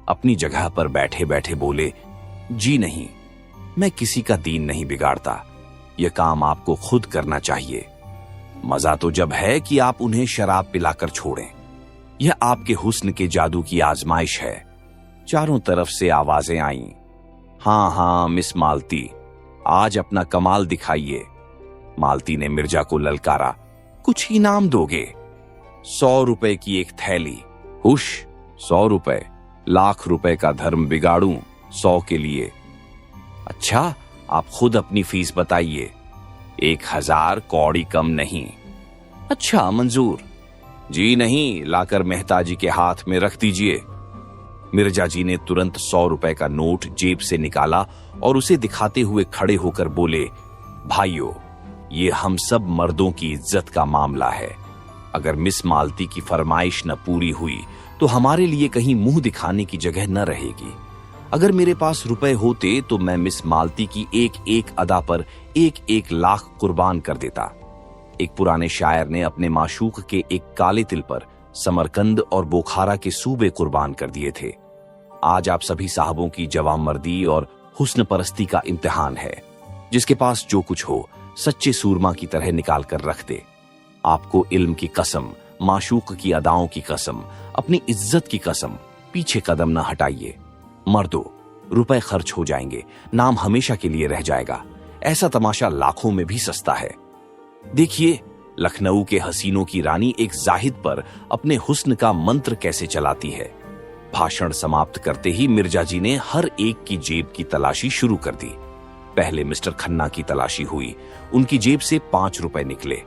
अपनी जगह पर बैठे बैठे बोले, जी नहीं, मैं किसी का दीन नहीं बिगाड़ता। यह काम आपको खुद करना चाहिए। मजा तो जब है कि आप उन्हें शराब पिलाकर छोड़ें। यह आपके हुस्न के जादू की आजमाइश है। चारों तरफ से आवाजें आईं, हाँ हाँ मिस मालती, आज अपना कमाल दिखाइए। मालती ने मिर्जा को ललकारा, कुछ इनाम दोगे? 100 रुपए की एक थैली। हुश, 100 रुपए? लाख रुपए का धर्म बिगाड़ूं 100 के लिए? अच्छा, आप खुद अपनी फीस बताइए। 1000 कौड़ी कम नहीं। अच्छा, मंजूर। जी नहीं, लाकर मेहता जी के हाथ में रख दीजिए। मिर्जा जी ने तुरंत 100 रुपए का नोट जेब से निकाला और उसे दिखाते हुए खड़े होकर बोले, भाइयों, ये हम सब मर्दों की इज्जत का मामला है। अगर मिस मालती की फरमाइश न पूरी हुई तो हमारे लिए कहीं मुंह दिखाने की जगह न रहेगी। अगर मेरे पास रुपए होते तो मैं मिस मालती की एक एक अदा पर 1-1 लाख कुर्बान कर देता। एक पुराने शायर ने अपने माशूक के एक काले तिल पर समरकंद और बोखारा के सूबे कुर्बान कर दिए थे। आज आप सभी साहबों की जवामर्दी और हुस्न परस्ती का इम्तिहान है। जिसके पास जो कुछ हो सच्चे सूरमा की तरह निकाल कर रख दे। आपको इल्म की कसम, माशूक की अदाओं की कसम, अपनी इज्जत की कसम, पीछे कदम न हटाइए। मर्दो, रुपए खर्च हो जाएंगे, नाम हमेशा के लिए रह जाएगा। ऐसा तमाशा लाखों में भी सस्ता है। देखिए लखनऊ के हसीनों की रानी एक जाहिद पर अपने हुस्न का मंत्र कैसे चलाती है। भाषण समाप्त करते ही मिर्जा जी ने हर एक की जेब की तलाशी शुरू कर दी। पहले मिस्टर खन्ना की तलाशी हुई। उनकी जेब से 5 रुपए निकले।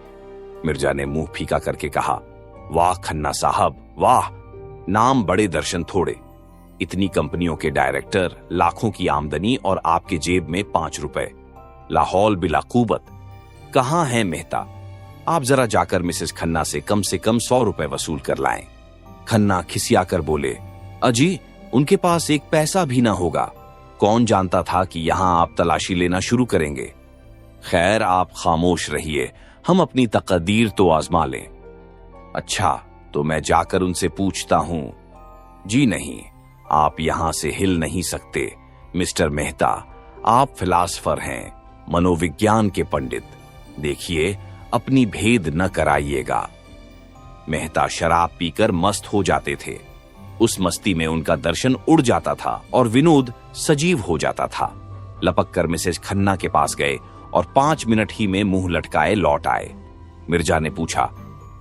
मिर्जा ने मुंह फीका करके कहा, वाह खन्ना साहब वाह, नाम बड़े दर्शन थोड़े। इतनी कंपनियों के डायरेक्टर, लाखों की आमदनी और आपके जेब में 5 रुपए। लाहौल बिला कुवत। कहां है मेहता? आप जरा जाकर मिसेस खन्ना से कम 100 रुपए वसूल कर लाएं। खन्ना खिसियाकर बोले, अजी उनके पास एक पैसा भी ना होगा। कौन जानता था कि यहां आप तलाशी लेना शुरू करेंगे। खैर आप खामोश रहिए, हम अपनी तकदीर तो आजमा लें। अच्छा तो मैं जाकर उनसे पूछता हूं। जी नहीं, आप यहां से हिल नहीं सकते। मिस्टर मेहता, आप फिलासफर हैं, मनोविज्ञान के पंडित। देखिए अपनी भेद न कराइएगा। मेहता शराब पीकर मस्त हो जाते थे। उस मस्ती में उनका दर्शन उड़ जाता था और विनोद सजीव हो जाता था। लपक कर मिसेस खन्ना के पास गए और 5 मिनट ही में मुंह लटकाए लौट आए। मिर्जा ने पूछा,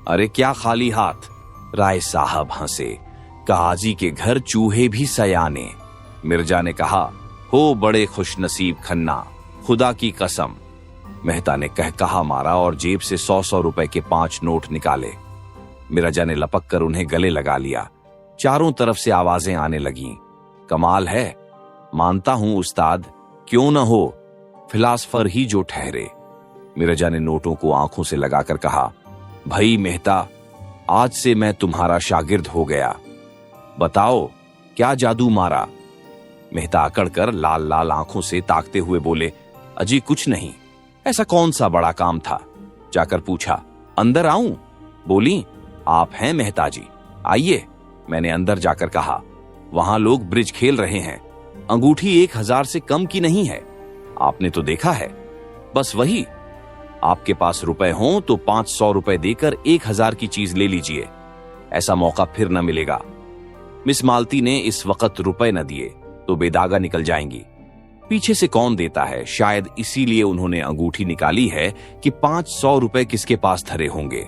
अरे क्या खाली हाथ? राय साहब हंसे, काजी के घर चूहे भी सयाने। मिर्जा ने कहा, हो बड़े खुशनसीब खन्ना, खुदा की कसम। मेहता ने कहा मारा और जेब से 100 रुपए के 5 नोट निकाले। मिर्जा ने लपक कर उन्हें गले लगा लिया। चारों तरफ से आवाजें आने लगीं। कमाल है, मानता हूं उस्ताद, क्यों न हो, फिलासफर ही जो ठहरे। मिर्जा ने नोटों को आंखों से लगाकर कहा, भाई मेहता, आज से मैं तुम्हारा शागिर्द हो गया। बताओ क्या जादू मारा? मेहता अकड़कर लाल लाल आंखों से ताकते हुए बोले, अजी कुछ नहीं। ऐसा कौन सा बड़ा काम था? जाकर पूछा, अंदर आऊं? बोली, आप हैं मेहता जी, आइए। मैंने अंदर जाकर कहा, वहां लोग ब्रिज खेल रहे हैं। अंगूठी 1000 से कम की नहीं है, आपने तो देखा है। बस वही, आपके पास रुपए हों तो 500 रुपए देकर 1000 की चीज ले लीजिए। ऐसा मौका फिर न मिलेगा। मिस मालती ने इस वक्त रुपए न दिए तो बेदागा निकल जाएंगी। पीछे से कौन देता है, शायद इसीलिए उन्होंने अंगूठी निकाली है कि 500 रुपए किसके पास धरे होंगे।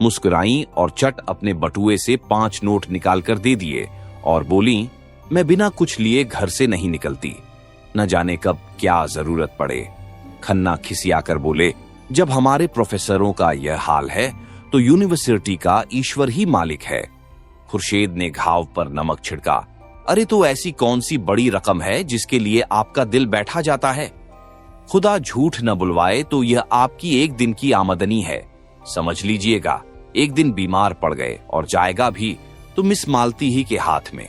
मुस्कुराई और चट अपने बटुए से 5 नोट निकालकर दे दिए और बोली, मैं बिना कुछ लिए घर से नहीं निकलती, न जाने कब क्या जरूरत पड़े। खन्ना खिसियाकर बोले, जब हमारे प्रोफेसरों का यह हाल है तो यूनिवर्सिटी का ईश्वर ही मालिक है। खुर्शीद ने घाव पर नमक छिड़का, अरे तो ऐसी कौन सी बड़ी रकम है जिसके लिए आपका दिल बैठा जाता है? खुदा झूठ न बुलवाए तो यह आपकी एक दिन की आमदनी है। समझ लीजिएगा, एक दिन बीमार पड़ गए और जाएगा भी तो मिस मालती ही के हाथ में।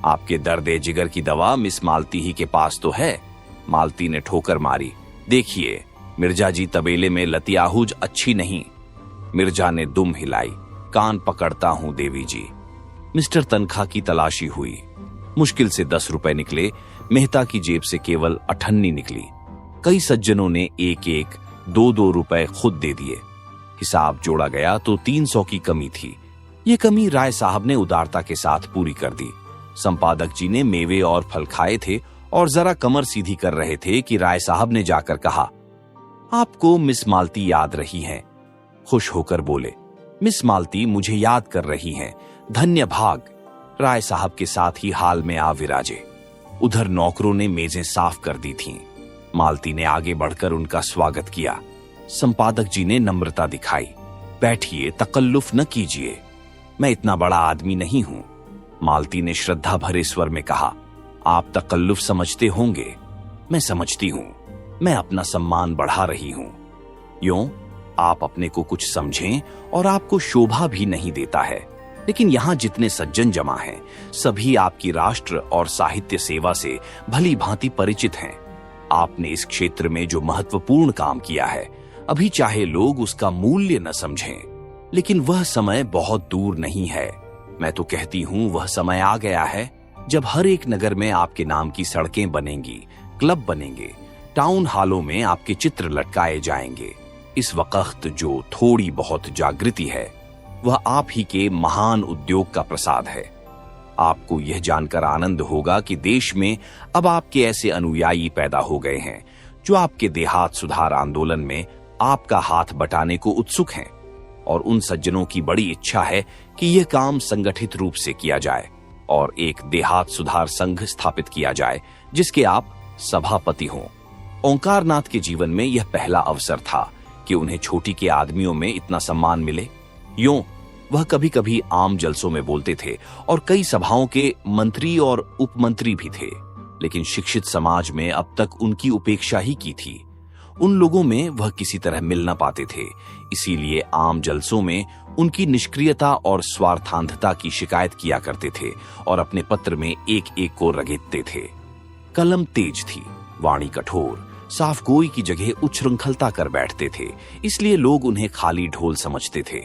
आपके दर्दे जिगर की दवा मिस मालती ही के पास तो है। मालती ने ठोकर मारी, देखिए मिर्जा जी तबेले में लतियाहुज अच्छी नहीं। मिर्जा ने दुम हिलाई, कान पकड़ता हूं देवी जी। मिस्टर तनखा की तलाशी हुई। मुश्किल से 10 रुपए निकले। मेहता की जेब से केवल 98 निकली। कई सज्जनों ने 1-1, 2-2 रुपए खुद दे दिए। हिसाब जोड़ा गया तो 300 की कमी थी। ये कमी राय साहब ने उदारता के साथ पूरी कर दी। संपादक जी ने मेवे और फल खाए थे और जरा कमर सीधी कर रहे थे कि राय साहब ने जाकर कहा, आपको मिस मालती याद रही हैं। खुश होकर बोले, मिस मालती मुझे याद कर रही हैं, धन्य भाग। राय साहब के साथ ही हाल में आ विराजे। उधर नौकरों ने मेजें साफ कर दी थीं। मालती ने आगे बढ़कर उनका स्वागत किया। संपादक जी ने नम्रता दिखाई, बैठिए, तकल्लुफ न कीजिए, मैं इतना बड़ा आदमी नहीं हूं। मालती ने श्रद्धा भरे स्वर में कहा, आप तकल्लुफ समझते होंगे, मैं समझती हूं, मैं अपना सम्मान बढ़ा रही हूं। यूं आप अपने को कुछ समझें और आपको शोभा भी नहीं देता है, लेकिन यहां जितने सज्जन जमा हैं, सभी आपकी राष्ट्र और साहित्य सेवा से भली भांति परिचित हैं। आपने इस क्षेत्र में जो महत्वपूर्ण काम किया है, अभी चाहे लोग उसका मूल्य न समझें, लेकिन वह समय बहुत दूर नहीं है। मैं तो कहती हूं वह समय आ गया है जब हर एक नगर में आपके नाम की सड़कें बनेंगी, क्लब बनेंगे, टाउन हॉलों में आपके चित्र लटकाए जाएंगे। इस वक्त जो थोड़ी बहुत जागृति है, वह आप ही के महान उद्योग का प्रसाद है। आपको यह जानकर आनंद होगा कि देश में अब आपके ऐसे अनुयायी पैदा हो गए हैं जो आपके देहात सुधार आंदोलन में आपका हाथ बटाने को उत्सुक हैं और उन सज्जनों की बड़ी इच्छा है कि यह काम संगठित रूप से किया जाए और एक देहात सुधार संघ स्थापित किया जाए जिसके आप सभापति हों। ओंकारनाथ के जीवन में यह पहला अवसर था कि उन्हें छोटी के आदमियों में इतना सम्मान मिले। यूं वह कभी कभी आम जलसों में बोलते थे और कई सभाओं के मंत्री और उपमंत्री भी थे, लेकिन शिक्षित समाज में अब तक उनकी उपेक्षा ही की थी। उन लोगों में वह किसी तरह मिल न पाते थे, इसीलिए आम जलसों में उनकी निष्क्रियता और स्वार्थांधता की शिकायत किया करते थे और अपने पत्र में एक एक को रगेदते थे। कलम तेज थी, वाणी कठोर, साफ गोई की जगह उच्छृंखलता कर बैठते थे, इसलिए लोग उन्हें खाली ढोल समझते थे।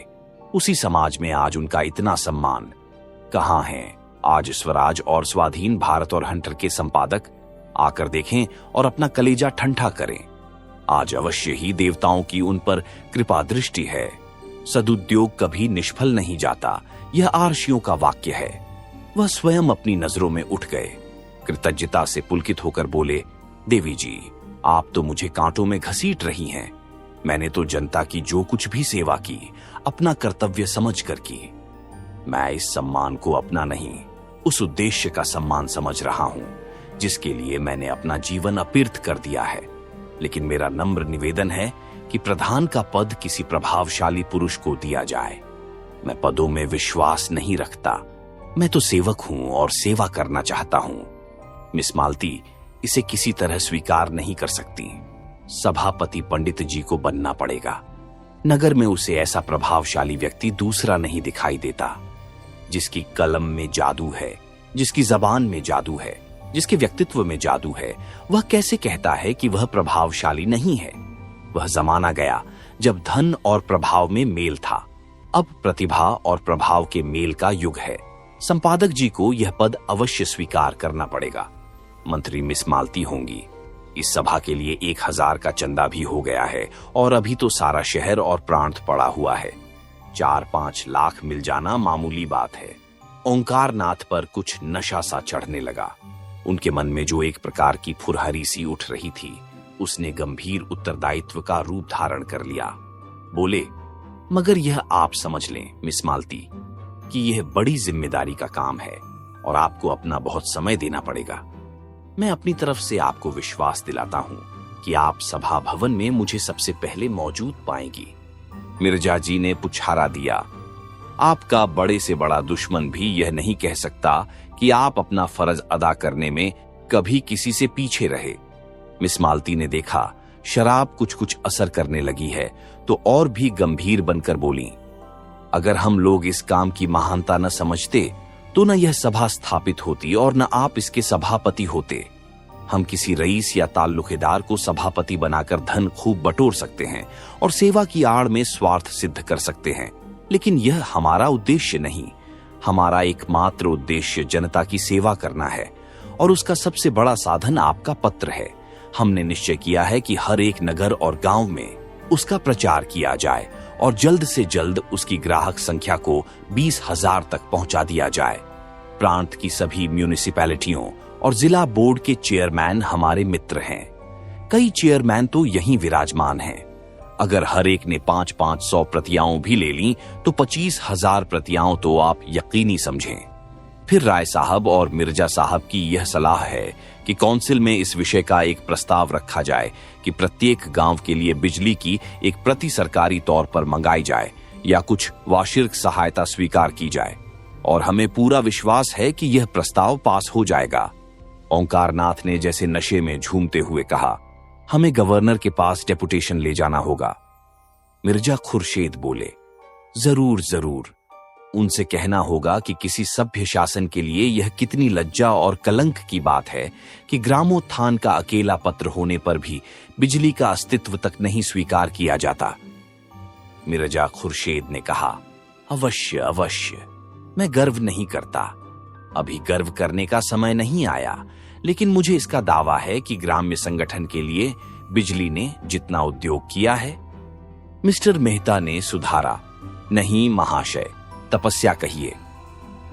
उसी समाज में आज उनका इतना सम्मान कहाँ है? आज स्वराज और स्वाधीन भारत और हंटर के संपादक आकर देखें और अपना कलेजा ठंडा करें। आज अवश्य ही देवताओं की उन पर कृपा दृष्टि है। सदुद्योग कभी निष्फल नहीं जाता, यह आर्षियों का वाक्य है। वह स्वयं अपनी नजरों में उठ गए, कृतज्ञता से पुलकित होकर बोले, देवी जी, आप तो मुझे कांटों में घसीट रही हैं। मैंने तो जनता की जो कुछ भी सेवा की अपना कर्तव्य समझकर की। मैं इस सम्मान को अपना नहीं, उस उद्देश्य का सम्मान समझ रहा हूं जिसके लिए मैंने अपना जीवन अपीर्थ कर दिया है। लेकिन मेरा नम्र निवेदन है कि प्रधान का पद किसी प्रभावशाली पुरुष को दिया जाए। मैं पदों में विश्वास नहीं रखता, मैं तो सेवक हूं और सेवा करना चाहता हूं। मिस मालती इसे किसी तरह स्वीकार नहीं कर सकती। सभापति पंडित जी को बनना पड़ेगा। नगर में उसे ऐसा प्रभावशाली व्यक्ति दूसरा नहीं दिखाई देता, जिसकी कलम में जादू है, जिसकी जबान में जादू है, जिसके व्यक्तित्व में जादू है। वह कैसे कहता है कि वह प्रभावशाली नहीं है? वह जमाना गया जब धन और प्रभाव में मेल था। अब प्रतिभा और प्रभाव के मेल का युग है। संपादक जी को यह पद अवश्य स्वीकार करना पड़ेगा। मंत्री मिस मालती होंगी। इस सभा के लिए 1000 का चंदा भी हो गया है और अभी तो सारा शहर और प्रांत पड़ा हुआ है। 4-5 लाख मिल जाना मामूली बात है। ओंकारनाथ पर कुछ नशा सा चढ़ने लगा। उनके मन में जो एक प्रकार की फुरहरी सी उठ रही थी, उसने गंभीर उत्तरदायित्व का रूप धारण कर लिया। बोले, मगर यह आप समझ लें मिस मालती कि यह बड़ी जिम्मेदारी का काम है और आपको अपना बहुत समय देना पड़ेगा। मैं अपनी तरफ से आपको विश्वास दिलाता हूं कि आप सभा भवन में मुझे सबसे पहले मौजूद पाएंगी। मिर्जा जी ने पुछारा दिया, आपका बड़े से बड़ा दुश्मन भी यह नहीं कह सकता कि आप अपना फर्ज अदा करने में कभी किसी से पीछे रहे। मिस मालती ने देखा शराब कुछ कुछ असर करने लगी है तो और भी गंभीर बनकर बोली, अगर हम लोग इस काम की महानता न समझते तो न यह सभा स्थापित होती और न आप इसके सभापति होते। हम किसी रईस या ताल्लुकेदार को सभापति बनाकर धन खूब बटोर सकते हैं और सेवा की आड़ में स्वार्थ सिद्ध कर सकते हैं, लेकिन यह हमारा उद्देश्य नहीं। हमारा एकमात्र उद्देश्य जनता की सेवा करना है और उसका सबसे बड़ा साधन आपका पत्र है। हमने निश्चय किया है कि हर एक नगर और गांव में उसका प्रचार किया जाए और जल्द से जल्द उसकी ग्राहक संख्या को 20,000 तक पहुंचा दिया जाए। प्रांत की सभी म्यूनिसिपैलिटियों और जिला बोर्ड के चेयरमैन हमारे मित्र हैं। कई चेयरमैन तो यहीं विराजमान हैं। अगर हर एक ने 500-500 प्रतियां भी ले लीं तो 25,000 प्रतियां तो आप यकीनी समझें। फिर राय साहब और मिर्जा साहब की यह सलाह है कि काउंसिल में इस विषय का एक प्रस्ताव रखा जाए कि प्रत्येक गांव के लिए बिजली की एक प्रति सरकारी तौर पर मंगाई जाए या कुछ वार्षिक सहायता स्वीकार की जाए, और हमें पूरा विश्वास है कि यह प्रस्ताव पास हो जाएगा। ओंकारनाथ ने जैसे नशे में झूमते हुए कहा, हमें गवर्नर के पास डेपुटेशन ले जाना होगा। मिर्जा खुर्शीद बोले, जरूर जरूर। उनसे कहना होगा कि किसी सभ्य शासन के लिए यह कितनी लज्जा और कलंक की बात है कि ग्रामोत्थान का अकेला पत्र होने पर भी बिजली का अस्तित्व तक नहीं स्वीकार किया जाता। मिर्जा खुर्शीद ने कहा, अवश्य अवश्य, मैं गर्व नहीं करता, अभी गर्व करने का समय नहीं आया, लेकिन मुझे इसका दावा है कि ग्राम्य संगठन के लिए बिजली ने जितना उद्योग किया है। मिस्टर मेहता ने सुधारा, नहीं महाशय, तपस्या कहिए।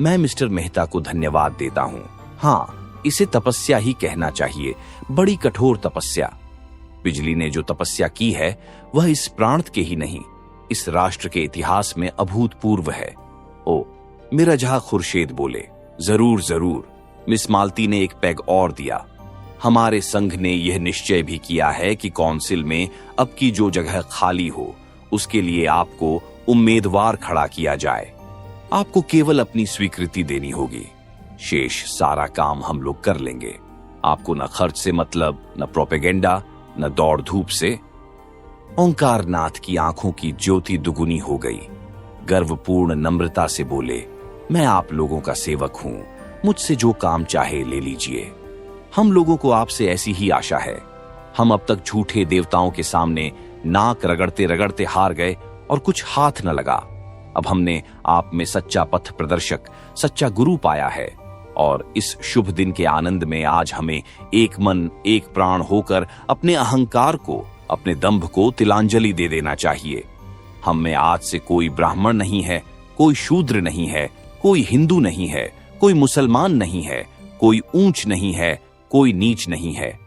मैं मिस्टर मेहता को धन्यवाद देता हूं। हाँ, इसे तपस्या ही कहना चाहिए, बड़ी कठोर तपस्या। बिजली ने जो तपस्या की है वह इस प्रांत के ही नहीं, इस राष्ट्र के इतिहास में अभूतपूर्व है। ओ, मिर्जा खुर्शीद बोले, जरूर जरूर। मिस मालती ने एक पैग और दिया। हमारे संघ ने यह निश्चय भी किया है कि काउंसिल में अब की जो जगह खाली हो उसके लिए आपको उम्मीदवार खड़ा किया जाए। आपको केवल अपनी स्वीकृति देनी होगी, शेष सारा काम हम लोग कर लेंगे। आपको न खर्च से मतलब, न प्रोपेगेंडा, न दौड़ धूप से। ओंकारनाथ की आंखों की ज्योति दुगुनी हो गई। गर्वपूर्ण नम्रता से बोले, मैं आप लोगों का सेवक हूं, मुझसे जो काम चाहे ले लीजिए। हम लोगों को आपसे ऐसी ही आशा है। हम अब तक झूठे देवताओं के सामने नाक रगड़ते रगड़ते हार गए और कुछ हाथ न लगा। अब हमने आप में सच्चा पथ प्रदर्शक, सच्चा गुरु पाया है और इस शुभ दिन के आनंद में आज हमें एक मन एक प्राण होकर अपने अहंकार को, अपने दंभ को तिलांजलि दे देना चाहिए। हम में आज से कोई ब्राह्मण नहीं है, कोई शूद्र नहीं है, कोई हिंदू नहीं है, कोई मुसलमान नहीं है, कोई ऊंच नहीं है, कोई नीच नहीं है।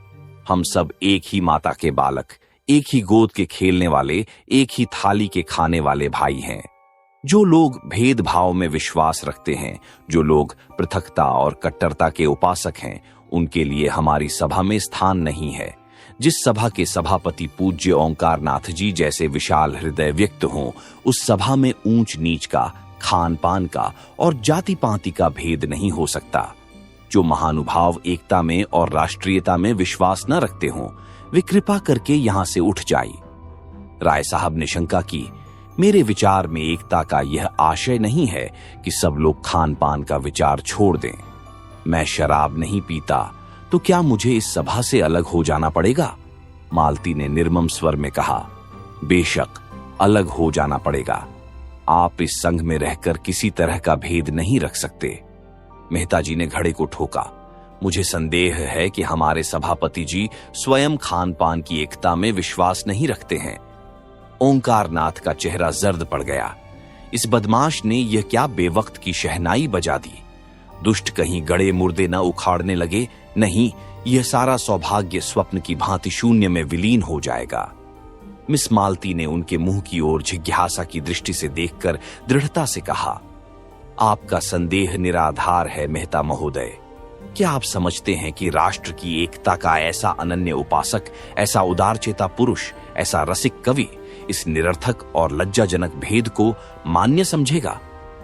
हम सब एक ही माता के बालक, एक ही गोद के खेलने वाले, एक ही थाली के खाने वाले भाई हैं। जो लोग भेदभाव में विश्वास रखते हैं, जो लोग पृथकता और कट्टरता के उपासक हैं, उनके लिए हमारी सभा में स्थान नहीं है। जिस सभा के सभापति पूज्य ओंकारनाथ जी जैसे विशाल हृदय व्यक्त हों, उस सभा में ऊंच नीच का, खान पान का और जाति पाति का भेद नहीं हो सकता। जो महानुभाव एकता में और राष्ट्रीयता में विश्वास न रखते हों, वे कृपा करके यहां से उठ जाए। राय साहब ने शंका की, मेरे विचार में एकता का यह आशय नहीं है कि सब लोग खान पान का विचार छोड़ दें। मैं शराब नहीं पीता, तो क्या मुझे इस सभा से अलग हो जाना पड़ेगा? मालती ने निर्मम स्वर में कहा, बेशक अलग हो जाना पड़ेगा। आप इस संघ में रहकर किसी तरह का भेद नहीं रख सकते। मेहता जी ने घड़े को ठोका, मुझे संदेह है कि हमारे सभापति जी स्वयं खान पान की एकता में विश्वास नहीं रखते हैं। ओंकारनाथ का चेहरा जर्द पड़ गया। इस बदमाश ने यह क्या बेवक्त की शहनाई बजा दी? दुष्ट कहीं गड़े मुर्दे न उखाड़ने लगे, नहीं, यह सारा सौभाग्य स्वप्न की भांति शून्य में विलीन हो जाएगा। मिस मालती ने उनके मुंह की ओर जिज्ञासा की दृष्टि से देखकर दृढ़ता से कहा, आपका संदेह निराधार है मेहता महोदय। क्या आप समझते हैं कि राष्ट्र की एकता का ऐसा अनन्य उपासक, ऐसा उदारचेता पुरुष, ऐसा रसिक कवि इस निरर्थक और लज्जाजनक भेद को मान्य समझेगा?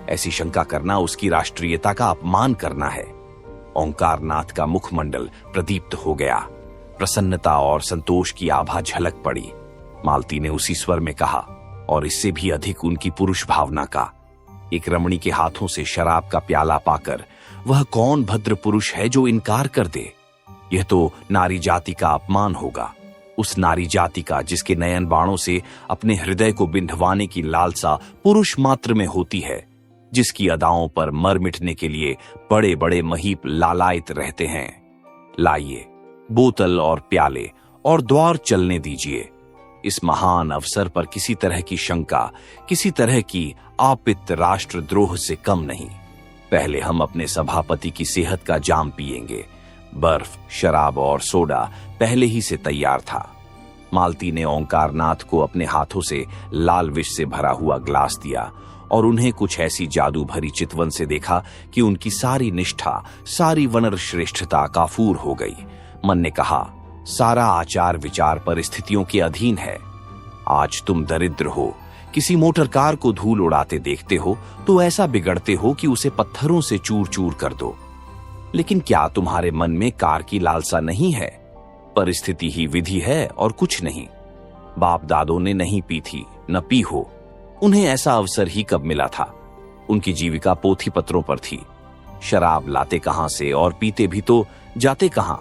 ऐसी शंका करना उसकी राष्ट्रीयता का अपमान करना है। ओंकारनाथ का मुखमंडल प्रदीप्त हो गया। प्रसन्नता और संतोष की आभा झलक पड़ी। मालती ने उसी स्वर में कहा, और इससे भी अधिक उनकी पुरुष भावना का। एक रमणी के हाथों से शराब का प्याला पाकर वह कौन भद्र पुरुष है जो इनकार कर दे? यह तो नारी जाति का अपमान होगा, उस नारी जाति का जिसके नयन बाणों से अपने हृदय को बिंधवाने की लालसा पुरुष मात्र में होती है, जिसकी अदाओं पर मर मिटने के लिए बड़े बड़े महीप लालायित रहते हैं। लाइए बोतल और प्याले और द्वार चलने दीजिए। इस महान अवसर पर किसी तरह की शंका, किसी तरह की आपित राष्ट्रद्रोह से कम नहीं। पहले हम अपने सभापति की सेहत का जाम पिएंगे। बर्फ, शराब और सोडा पहले ही से तैयार था। मालती ने ओंकारनाथ को अपने हाथों से लाल विष से भरा हुआ ग्लास दिया और उन्हें कुछ ऐसी जादू भरी चितवन से देखा कि उनकी सारी निष्ठा, सारी वनर श्रेष्ठता काफूर हो गई। मन ने कहा, सारा आचार विचार परिस्थितियों के अधीन है। आज तुम दरिद्र हो, किसी मोटर कार को धूल उड़ाते देखते हो तो ऐसा बिगड़ते हो कि उसे पत्थरों से चूर चूर कर दो। लेकिन क्या तुम्हारे मन में कार की लालसा नहीं है? परिस्थिति ही विधि है और कुछ नहीं। बाप दादों ने नहीं पी थी, न पी हो। उन्हें ऐसा अवसर ही कब मिला था? उनकी जीविका पोथी पत्रों पर थी। शराब लाते कहां से और पीते भी तो जाते कहां?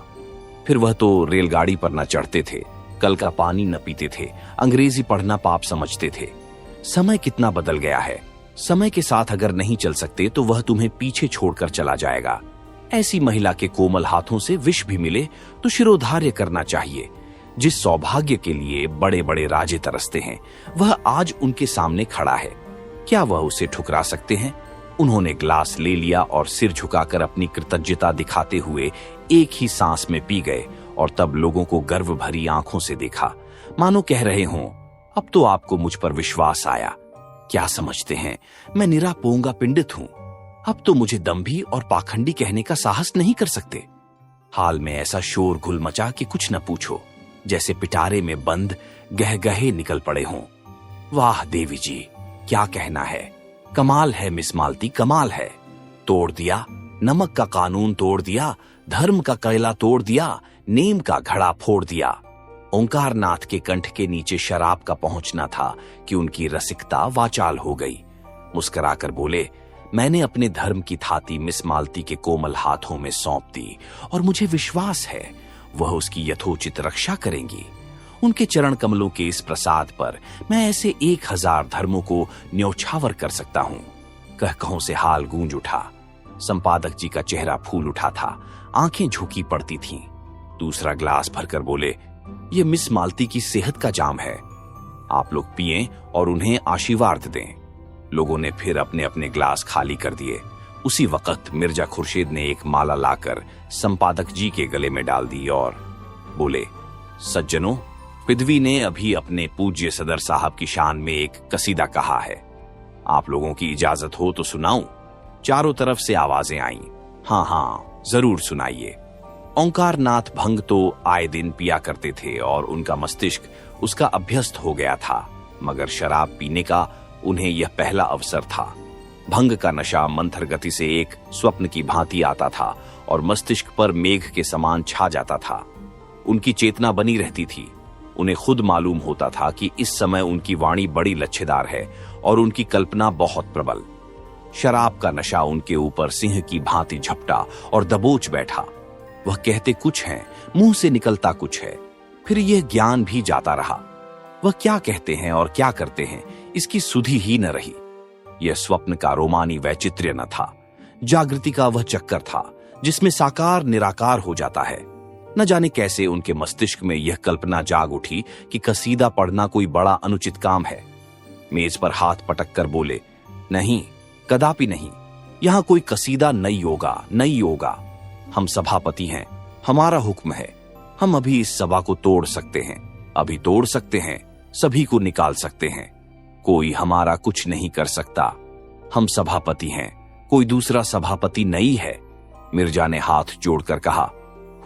फिर वह तो रेलगाड़ी पर न चढ़ते थे, कल का पानी न पीते थे, अंग्रेजी पढ़ना पाप समझते थे। समय कितना बदल गया है। समय के साथ अगर नहीं चल सकते तो वह तुम्हें पीछे छोड़कर चला जाएगा। ऐसी महिला के कोमल हाथों से विष भी मिले तो शिरोधार्य करना चाहिए। जिस सौभाग्य के लिए बड़े बड़े राजे तरसते हैं, वह आज उनके सामने खड़ा है। क्या वह उसे ठुकरा सकते हैं? उन्होंने ग्लास ले लिया और सिर झुकाकर अपनी कृतज्ञता दिखाते हुए एक ही सांस में पी गए और तब लोगों को गर्व भरी आंखों से देखा, मानो कह रहे हों, अब तो आपको मुझ पर विश्वास आया। क्या समझते हैं, मैं निरा पोंगा पिंडित हूं। अब तो मुझे दंभी और पाखंडी कहने का साहस नहीं कर सकते। हाल में ऐसा शोर गुल मचा कि कुछ न पूछो, जैसे पिटारे में बंद गहगहे निकल पड़े हों। वाह देवी जी, क्या कहना है, कमाल है मिस मालती, कमाल है। तोड़ दिया, नमक का कानून तोड़ दिया, धर्म का कैला तोड़ दिया, नेम का घड़ा फोड़ दिया। ओंकारनाथ के कंठ के नीचे शराब का पहुंचना था कि उनकी रसिकता वाचाल हो गई। मुस्कुराकर बोले, मैंने अपने धर्म की थाती मिस मालती के कोमल हाथों में सौंप दी और मुझे विश्वास है वह उसकी यथोचित रक्षा करेंगी। उनके चरण कमलों के इस प्रसाद पर मैं ऐसे 1000 धर्मों को न्यौछावर कर सकता हूं। कहकहों से हाल गूंज उठा। संपादक जी का चेहरा फूल उठा था, आंखें झुकी पड़ती थीं। दूसरा ग्लास भरकर बोले, ये मिस मालती की सेहत का जाम है, आप लोग पिएं और उन्हें आशीर्वाद दें। लोगों ने फिर अपने अपने ग्लास खाली कर दिए। उसी वक्त मिर्जा खुर्शीद ने एक माला लाकर संपादक जी के गले में डाल दी और बोले, सज्जनों, पृथ्वी ने अभी अपने पूज्य सदर साहब की शान में एक कसीदा कहा है। आप लोगों की इजाजत हो तो सुनाऊं? चारों तरफ से आवाजें आईं। हाँ हाँ, जरूर सुनाइए। ओंकारनाथ भंग तो आए दिन पिया करते थे और उनका मस्तिष्क उसका अभ्यस्त हो गया था, मगर शराब पीने का उन्हें यह पहला अवसर था। भंग का नशा मंथर गति से एक स्वप्न की भांति आता था और मस्तिष्क पर मेघ के समान छा जाता था। उनकी चेतना बनी रहती थी। उन्हें खुद मालूम होता था कि इस समय उनकी वाणी बड़ी लच्छेदार है और उनकी कल्पना बहुत प्रबल। शराब का नशा उनके ऊपर सिंह की भांति झपटा और दबोच बैठा। वह कहते कुछ हैं, मुंह से निकलता कुछ है। फिर यह ज्ञान भी जाता रहा। वह क्या कहते हैं और क्या करते हैं, इसकी सुधि ही न रही। यह स्वप्न का रोमानी वैचित्र्य न था, जागृति का वह चक्कर था जिसमें साकार निराकार हो जाता है। न जाने कैसे उनके मस्तिष्क में यह कल्पना जाग उठी कि कसीदा पढ़ना कोई बड़ा अनुचित काम है। मेज पर हाथ पटक कर बोले, नहीं, कदापि नहीं, यहां कोई कसीदा नहीं होगा, नहीं होगा। हम सभापति हैं, हमारा हुक्म है। हम अभी इस सभा को तोड़ सकते हैं, अभी तोड़ सकते हैं, सभी को निकाल सकते हैं। कोई हमारा कुछ नहीं कर सकता। हम सभापति हैं, कोई दूसरा सभापति नहीं है। मिर्जा ने हाथ जोड़कर कहा,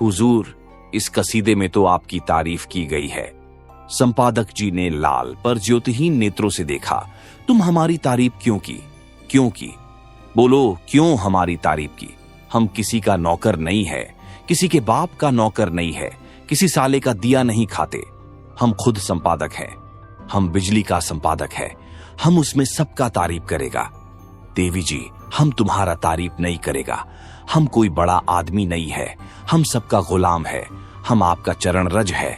हुजूर, इस कसीदे में तो आपकी तारीफ की गई है। संपादक जी ने लाल पर ज्योतिहीन नेत्रों से देखा, तुम हमारी तारीफ क्यों की? क्यों की? बोलो, क्यों हमारी तारीफ की? हम किसी का नौकर नहीं है, किसी के बाप का नौकर नहीं है, किसी साले का दिया नहीं खाते। हम खुद संपादक हैं। हम बिजली का संपादक है, हम उसमें सबका तारीफ करेगा। देवी जी, हम तुम्हारा तारीफ नहीं करेगा। हम कोई बड़ा आदमी नहीं है, हम सबका गुलाम है। हम आपका चरण रज है।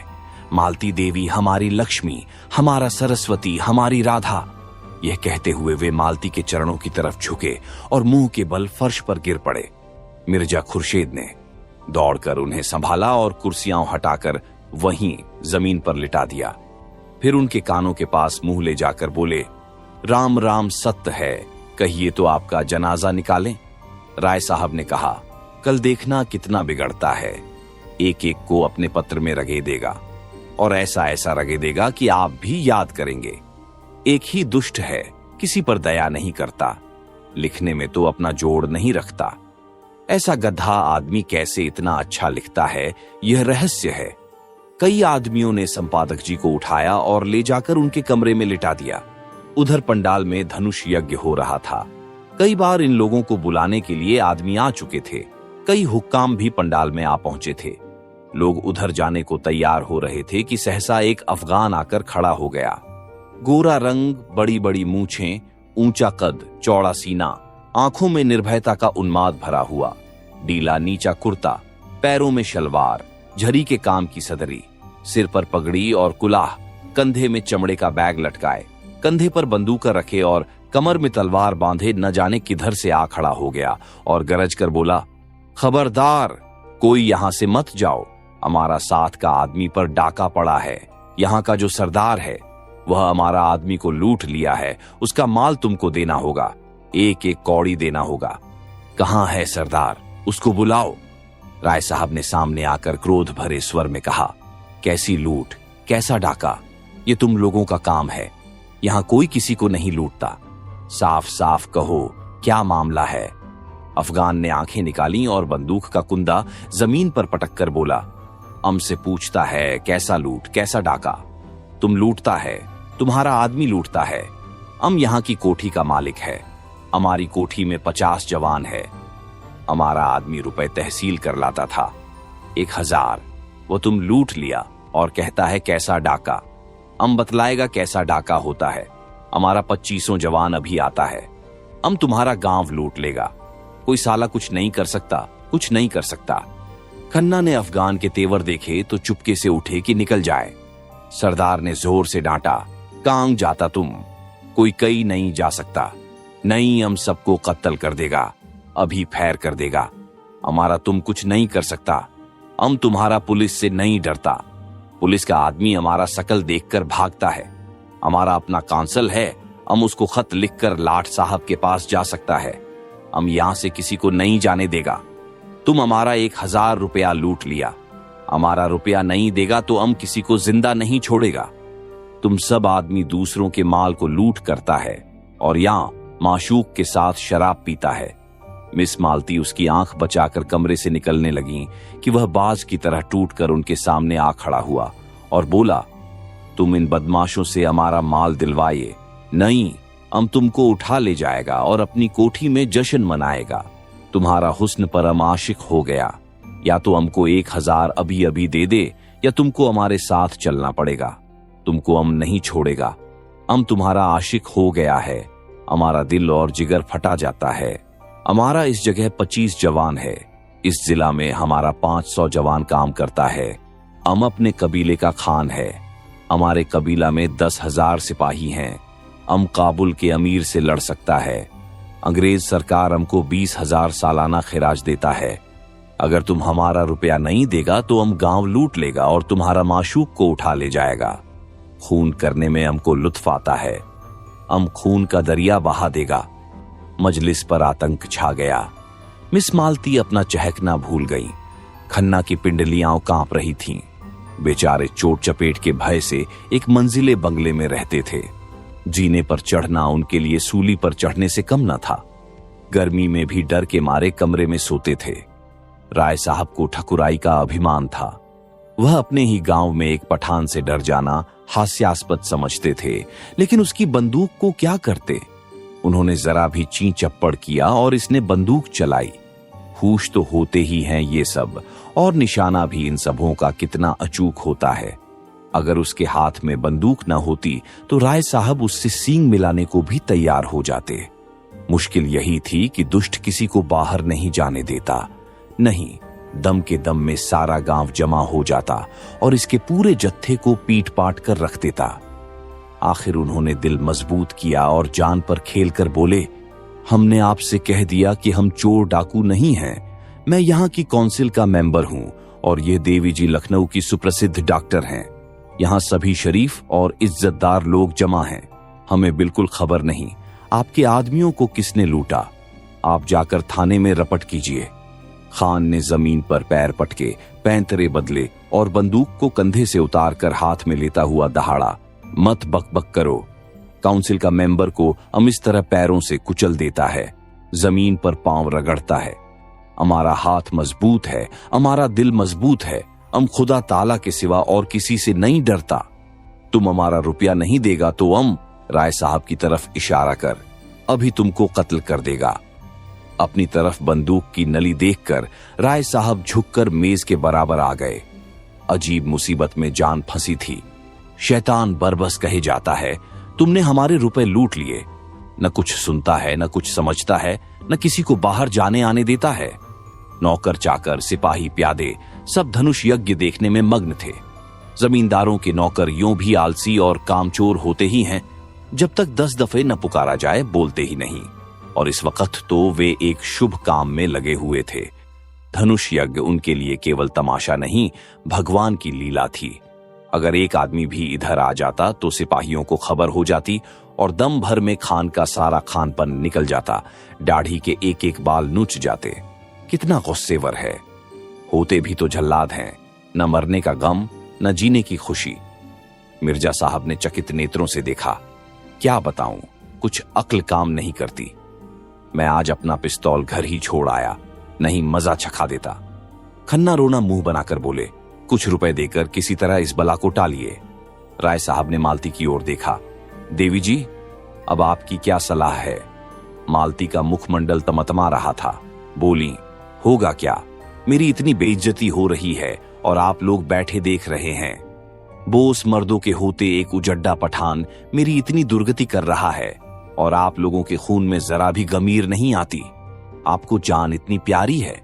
मालती देवी हमारी लक्ष्मी, हमारा सरस्वती, हमारी राधा। यह कहते हुए वे मालती के चरणों की तरफ झुके और मुंह के बल फर्श पर गिर पड़े। मिर्जा खुर्शीद ने दौड़कर उन्हें संभाला और कुर्सियां हटाकर वहीं जमीन पर लिटा दिया। फिर उनके कानों के पास मुंह ले जाकर बोले, राम राम सत्य है, कहिए तो आपका जनाजा निकालें। राय साहब ने कहा, कल देखना कितना बिगड़ता है। एक एक को अपने पत्र में रगे देगा और ऐसा ऐसा रगे देगा कि आप भी याद करेंगे। एक ही दुष्ट है, किसी पर दया नहीं करता, लिखने में तो अपना जोड़ नहीं रखता। ऐसा गधा आदमी कैसे इतना अच्छा लिखता है, यह रहस्य है। कई आदमियों ने संपादक जी को उठाया और ले जाकर उनके कमरे में लिटा दिया। उधर पंडाल में धनुष यज्ञ हो रहा था। कई बार इन लोगों को बुलाने के लिए आदमी आ चुके थे। कई हुक्काम भी पंडाल में आ पहुंचे थे। लोग उधर जाने को तैयार हो रहे थे कि सहसा एक अफगान आकर खड़ा हो गया। गोरा रंग, बड़ी बड़ी मूछें, ऊंचा कद, चौड़ा सीना, आंखों में निर्भयता का उन्माद भरा हुआ, ढीला नीचा कुर्ता, पैरों में शलवार, झरी के काम की सदरी, सिर पर पगड़ी और कुलाह, कंधे में चमड़े का बैग लटकाए, कंधे पर बंदूक रखे और कमर में तलवार बांधे न जाने किधर से आ खड़ा हो गया और गरज कर बोला, खबरदार, कोई यहां से मत जाओ। हमारा साथ का आदमी पर डाका पड़ा है। यहाँ का जो सरदार है वह हमारा आदमी को लूट लिया है। उसका माल तुमको देना होगा, एक एक कौड़ी देना होगा। कहाँ है सरदार? उसको बुलाओ। राय साहब ने सामने आकर क्रोध भरे स्वर में कहा, कैसी लूट, कैसा डाका? ये तुम लोगों का काम है। यहां कोई किसी को नहीं लूटता। साफ साफ कहो, क्या मामला है? अफगान ने आंखें निकाली और बंदूक का कुंदा जमीन पर पटक कर बोला, हमसे पूछता है कैसा लूट, कैसा डाका? तुम लूटता है, तुम्हारा आदमी लूटता है। हम यहाँ की कोठी का मालिक है। हमारी कोठी में 50 जवान है। हमारा आदमी रुपए तहसील कर लाता था, 1000 वो तुम लूट लिया और कहता है कैसा डाका? हम बतलाएगा कैसा डाका होता है। हमारा 25 जवान अभी आता है। हम तुम्हारा गांव लूट लेगा। कोई साला कुछ नहीं कर सकता, कुछ नहीं कर सकता। खन्ना ने अफगान के तेवर देखे तो चुपके से उठे कि निकल जाए। सरदार ने जोर से डांटा, कांग जाता तुम, कोई कहीं नहीं जा सकता। नहीं, हम सबको कत्ल कर देगा, अभी फैर कर देगा। हमारा तुम कुछ नहीं कर सकता। हम तुम्हारा पुलिस से नहीं डरता। पुलिस का आदमी हमारा शकल देखकर भागता है। हमारा अपना कांसल है, हम उसको खत लिखकर लाट साहब के पास जा सकता है। हम यहां से किसी को नहीं जाने देगा। तुम हमारा 1000 रुपया लूट लिया, हमारा रुपया नहीं देगा तो हम किसी को जिंदा नहीं छोड़ेगा। तुम सब आदमी दूसरों के माल को लूट करता है और यहां माशूक के साथ शराब पीता है। मिस मालती उसकी आंख बचाकर कमरे से निकलने लगी कि वह बाज की तरह टूटकर उनके सामने आ खड़ा हुआ और बोला, तुम इन बदमाशों से हमारा माल दिलवाइए, नहीं हम तुमको उठा ले जाएगा और अपनी कोठी में जश्न मनाएगा। तुम्हारा हुस्न पर हम आशिक हो गया। या तो हमको 1000 अभी अभी दे दे या तुमको हमारे साथ चलना पड़ेगा। तुमको हम नहीं छोड़ेगा। हम तुम्हारा आशिक हो गया है। हमारा दिल और जिगर फटा जाता है। हमारा इस जगह 25 जवान है। इस जिला में हमारा 500 जवान काम करता है। हम अपने कबीले का खान है। हमारे कबीला में 10,000 सिपाही हैं। हम काबुल के अमीर से लड़ सकता है। अंग्रेज सरकार हमको 20,000 सालाना खिराज देता है। अगर तुम हमारा रुपया नहीं देगा तो हम गांव लूट लेगा और तुम्हारा माशूक को उठा ले जाएगा। खून करने में हमको लुत्फ आता है। हम खून का दरिया बहा देगा। मजलिस पर आतंक छा गया। मिस मालती अपना चहकना भूल गई। खन्ना की पिंडलियां कांप रही थीं। बेचारे चोट चपेट के भय से एक मंजिले बंगले में रहते थे। जीने पर चढ़ना उनके लिए सूली पर चढ़ने से कम न था। गर्मी में भी डर के मारे कमरे में सोते थे। राय साहब को ठकुराई का अभिमान था। वह अपने ही गांव में एक पठान से डर जाना हास्यास्पद समझते थे, लेकिन उसकी बंदूक को क्या करते? उन्होंने जरा भी ची चप्पड़ किया और इसने बंदूक चलाई। होश तो होते ही हैं ये सब, और निशाना भी इन सबों का कितना अचूक होता है। अगर उसके हाथ में बंदूक न होती तो राय साहब उससे सींग मिलाने को भी तैयार हो जाते। मुश्किल यही थी कि दुष्ट किसी को बाहर नहीं जाने देता। नहीं, दम के दम में सारा गांव जमा हो जाता और इसके पूरे जत्थे को पीट पाट कर रख देता। आखिर उन्होंने दिल मजबूत किया और जान पर खेल कर बोले, हमने आपसे कह दिया कि हम चोर डाकू नहीं हैं। मैं यहाँ की काउंसिल का मेंबर हूँ और ये देवी जी लखनऊ की सुप्रसिद्ध डॉक्टर हैं। यहाँ सभी शरीफ और इज्जतदार लोग जमा हैं। हमें बिल्कुल खबर नहीं आपके आदमियों को किसने लूटा। आप जाकर थाने में रपट कीजिए। खान ने जमीन पर पैर पटके, पैंतरे बदले और बंदूक को कंधे से उतारकर हाथ में लेता हुआ दहाड़ा, मत बकबक करो। काउंसिल का मेंबर को हम इस तरह पैरों से कुचल देता है, जमीन पर पांव रगड़ता है। हमारा हाथ मजबूत है, हमारा दिल मजबूत है। हम खुदा ताला के सिवा और किसी से नहीं डरता। तुम हमारा रुपया नहीं देगा तो हम, राय साहब की तरफ इशारा कर, अभी तुमको कत्ल कर देगा। अपनी तरफ बंदूक की नली देखकर राय साहब झुककर मेज के बराबर आ गए। अजीब मुसीबत में जान फंसी थी। शैतान बरबस कहे जाता है। तुमने हमारे रुपए लूट लिए। न कुछ सुनता है, न कुछ समझता है, न किसी को बाहर जाने आने देता है। नौकर चाकर, सिपाही, प्यादे सब धनुष यज्ञ देखने में मग्न थे। जमींदारों के नौकर यूं भी आलसी और कामचोर होते ही हैं। जब तक 10 दफे न पुकारा जाए बोलते ही नहीं। और इस वक्त तो वे एक शुभ काम में लगे हुए थे। धनुष यज्ञ उनके लिए केवल तमाशा नहीं, भगवान की लीला थी। अगर एक आदमी भी इधर आ जाता तो सिपाहियों को खबर हो जाती और दम भर में खान का सारा खानपन निकल जाता। दाढ़ी के एक एक बाल नूच जाते। कितना गुस्सेवर है। होते भी तो जल्लाद हैं, न मरने का गम न जीने की खुशी। मिर्जा साहब ने चकित नेत्रों से देखा। क्या बताऊं, कुछ अक्ल काम नहीं करती। मैं आज अपना पिस्तौल घर ही छोड़ आया, नहीं मजा चखा देता। खन्ना रोना मुंह बनाकर बोले, कुछ रुपए देकर किसी तरह इस बला को टालिए। राय साहब ने मालती की ओर देखा। देवी जी, अब आपकी क्या सलाह है? मालती का मुखमंडल तमतमा रहा था। बोली, होगा क्या, मेरी इतनी बेइज्जती हो रही है और आप लोग बैठे देख रहे हैं। बोस मर्दों के होते एक उजड्डा पठान मेरी इतनी दुर्गति कर रहा है और आप लोगों के खून में जरा भी गमीर नहीं आती। आपको जान इतनी प्यारी है,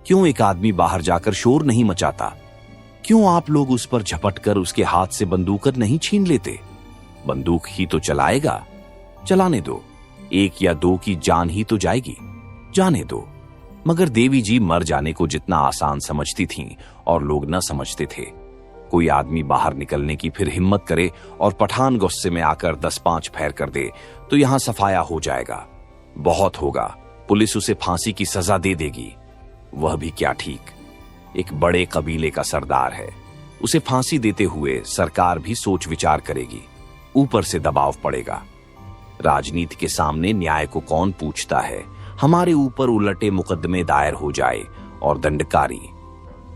क्यों एक आदमी बाहर जाकर शोर नहीं मचाता? क्यों आप लोग उस पर झपटकर उसके हाथ से बंदूक नहीं छीन लेते? बंदूक ही तो चलाएगा, चलाने दो। एक या दो की जान ही तो जाएगी, जाने दो। मगर देवी जी मर जाने को जितना आसान समझती थीं और लोग न समझते थे। कोई आदमी बाहर निकलने की फिर हिम्मत करे और पठान गुस्से में आकर 10-5 फेर कर दे तो यहां सफाया हो जाएगा। बहुत होगा, पुलिस उसे फांसी की सजा दे देगी। वह भी क्या ठीक, एक बड़े कबीले का सरदार है। उसे फांसी देते हुए सरकार भी सोच विचार करेगी, ऊपर से दबाव पड़ेगा। राजनीति के सामने न्याय को कौन पूछता है? हमारे ऊपर उलटे मुकदमे दायर हो जाए और दंडकारी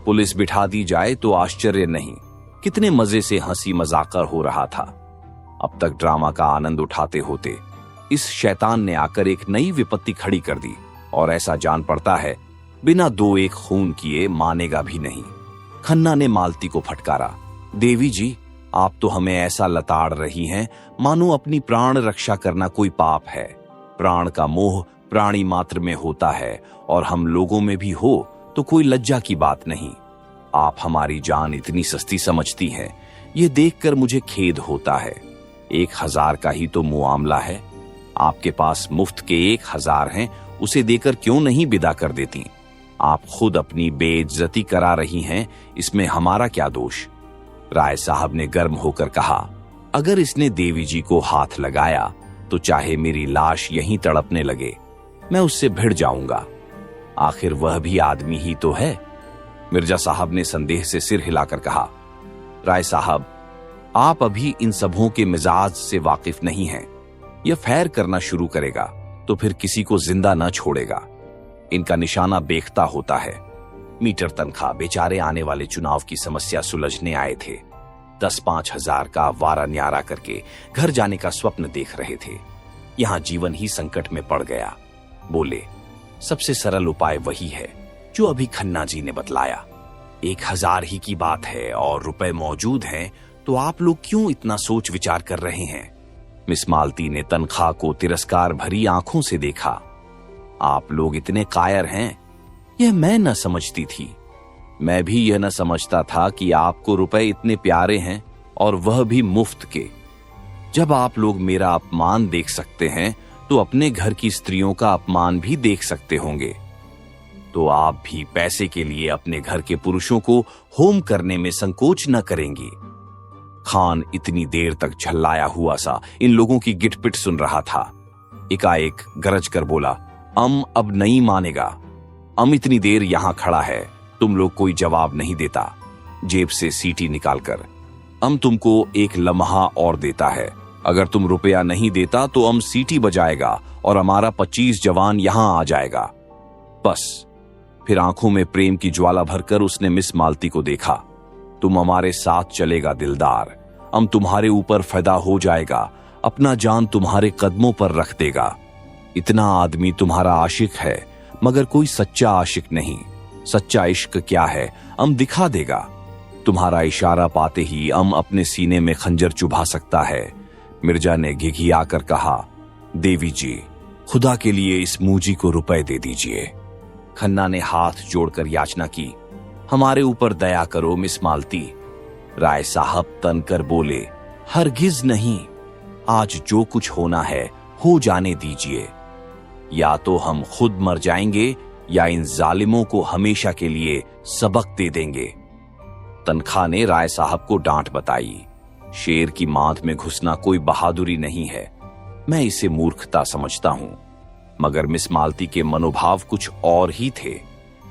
पुलिस बिठा दी जाए तो आश्चर्य नहीं। कितने मजे से हंसी मजाकर हो रहा था। अब तक ड्रामा का आनंद उठाते होते इस शैतान ने आकर एक नई विपत्ति खड़ी कर दी और ऐसा जान पड़ता है बिना 2-1 खून किए मानेगा भी नहीं। खन्ना ने मालती को फटकारा, देवी जी, आप तो हमें ऐसा लताड़ रही हैं मानो अपनी प्राण रक्षा करना कोई पाप है। प्राण का मोह प्राणी मात्र में होता है और हम लोगों में भी हो तो कोई लज्जा की बात नहीं। आप हमारी जान इतनी सस्ती समझती हैं, ये देखकर मुझे खेद होता है। 1000 का ही तो मुआमला है। आपके पास मुफ्त के 1000 हैं, उसे देकर क्यों नहीं विदा कर देती? आप खुद अपनी बेइज्जती करा रही हैं, इसमें हमारा क्या दोष? राय साहब ने गर्म होकर कहा, अगर इसने देवी जी को हाथ लगाया तो चाहे मेरी लाश यहीं तड़पने लगे, मैं उससे भिड़ जाऊंगा। आखिर वह भी आदमी ही तो है। मिर्जा साहब ने संदेह से सिर हिलाकर कहा, राय साहब, आप अभी इन सबों के मिजाज से वाकिफ नहीं हैं। यह फैर करना शुरू करेगा तो फिर किसी को जिंदा न छोड़ेगा। इनका निशाना बेख्ता होता है। मीटर तनख्वाह, बेचारे आने वाले चुनाव की समस्या सुलझने आए थे। 10-5 हजार का वारा न्यारा करके घर जाने का स्वप्न देख रहे थे। यहां जीवन ही संकट में पड़ गया। बोले, सबसे सरल उपाय वही है जो अभी खन्ना जी ने बतलाया। 1000 ही की बात है और रुपए मौजूद हैं, तो आप लोग क्यों इतना सोच विचार कर रहे हैं? मिस मालती ने तनख्वाह को तिरस्कार भरी आंखों से देखा। आप लोग इतने कायर हैं, यह मैं न समझती थी। मैं भी यह न समझता था कि आपको रुपए इतने प्यारे हैं और वह भी मुफ्त के। जब आप लोग मेरा अपमान देख सकते हैं तो अपने घर की स्त्रियों का अपमान भी देख सकते होंगे। तो आप भी पैसे के लिए अपने घर के पुरुषों को होम करने में संकोच न करेंगी। खान इतनी देर तक झल्लाया हुआ सा इन लोगों की गिटपिट सुन रहा था। एकाएक गरज कर बोला, अब नहीं मानेगा। इतनी देर यहां खड़ा है, तुम लोग कोई जवाब नहीं देता। जेब से सीटी निकालकर, तुमको एक लम्हा और देता है। अगर तुम रुपया नहीं देता तो सीटी बजाएगा और हमारा 25 जवान यहां आ जाएगा। बस। फिर आंखों में प्रेम की ज्वाला भरकर उसने मिस मालती को देखा। तुम हमारे साथ चलेगा दिलदार, तुम्हारे ऊपर फैदा हो जाएगा, अपना जान तुम्हारे कदमों पर रख देगा। इतना आदमी तुम्हारा आशिक है, मगर कोई सच्चा आशिक नहीं। सच्चा इश्क क्या है दिखा देगा। तुम्हारा इशारा पाते ही अपने सीने में खंजर चुभा सकता है। मिर्जा ने घिघिया कर कहा, देवी जी, खुदा के लिए इस मूजी को रुपए दे दीजिए। खन्ना ने हाथ जोड़कर याचना की, हमारे ऊपर दया करो मिस मालती। राय साहब तनकर बोले, हरगिज नहीं, आज जो कुछ होना है हो जाने दीजिए। या तो हम खुद मर जाएंगे या इन जालिमों को हमेशा के लिए सबक दे देंगे। तनख्वाह ने राय साहब को डांट बताई, शेर की मांद में घुसना कोई बहादुरी नहीं है। मैं इसे मूर्खता समझता हूं, मगर मिस मालती के मनोभाव कुछ और ही थे।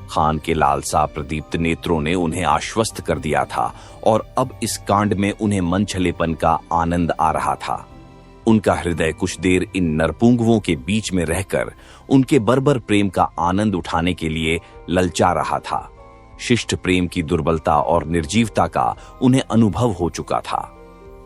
खान के लालसा प्रदीप्त नेत्रों ने उन्हें आश्वस्त कर दिया था और अब इस कांड में उन्हें मनछलेपन का आनंद आ रहा था। उनका हृदय कुछ देर इन नरपुंगवों के बीच में रहकर उनके बर्बर प्रेम का आनंद उठाने के लिए ललचा रहा था। शिष्ट प्रेम की दुर्बलता और निर्जीवता का उन्हें अनुभव हो चुका था।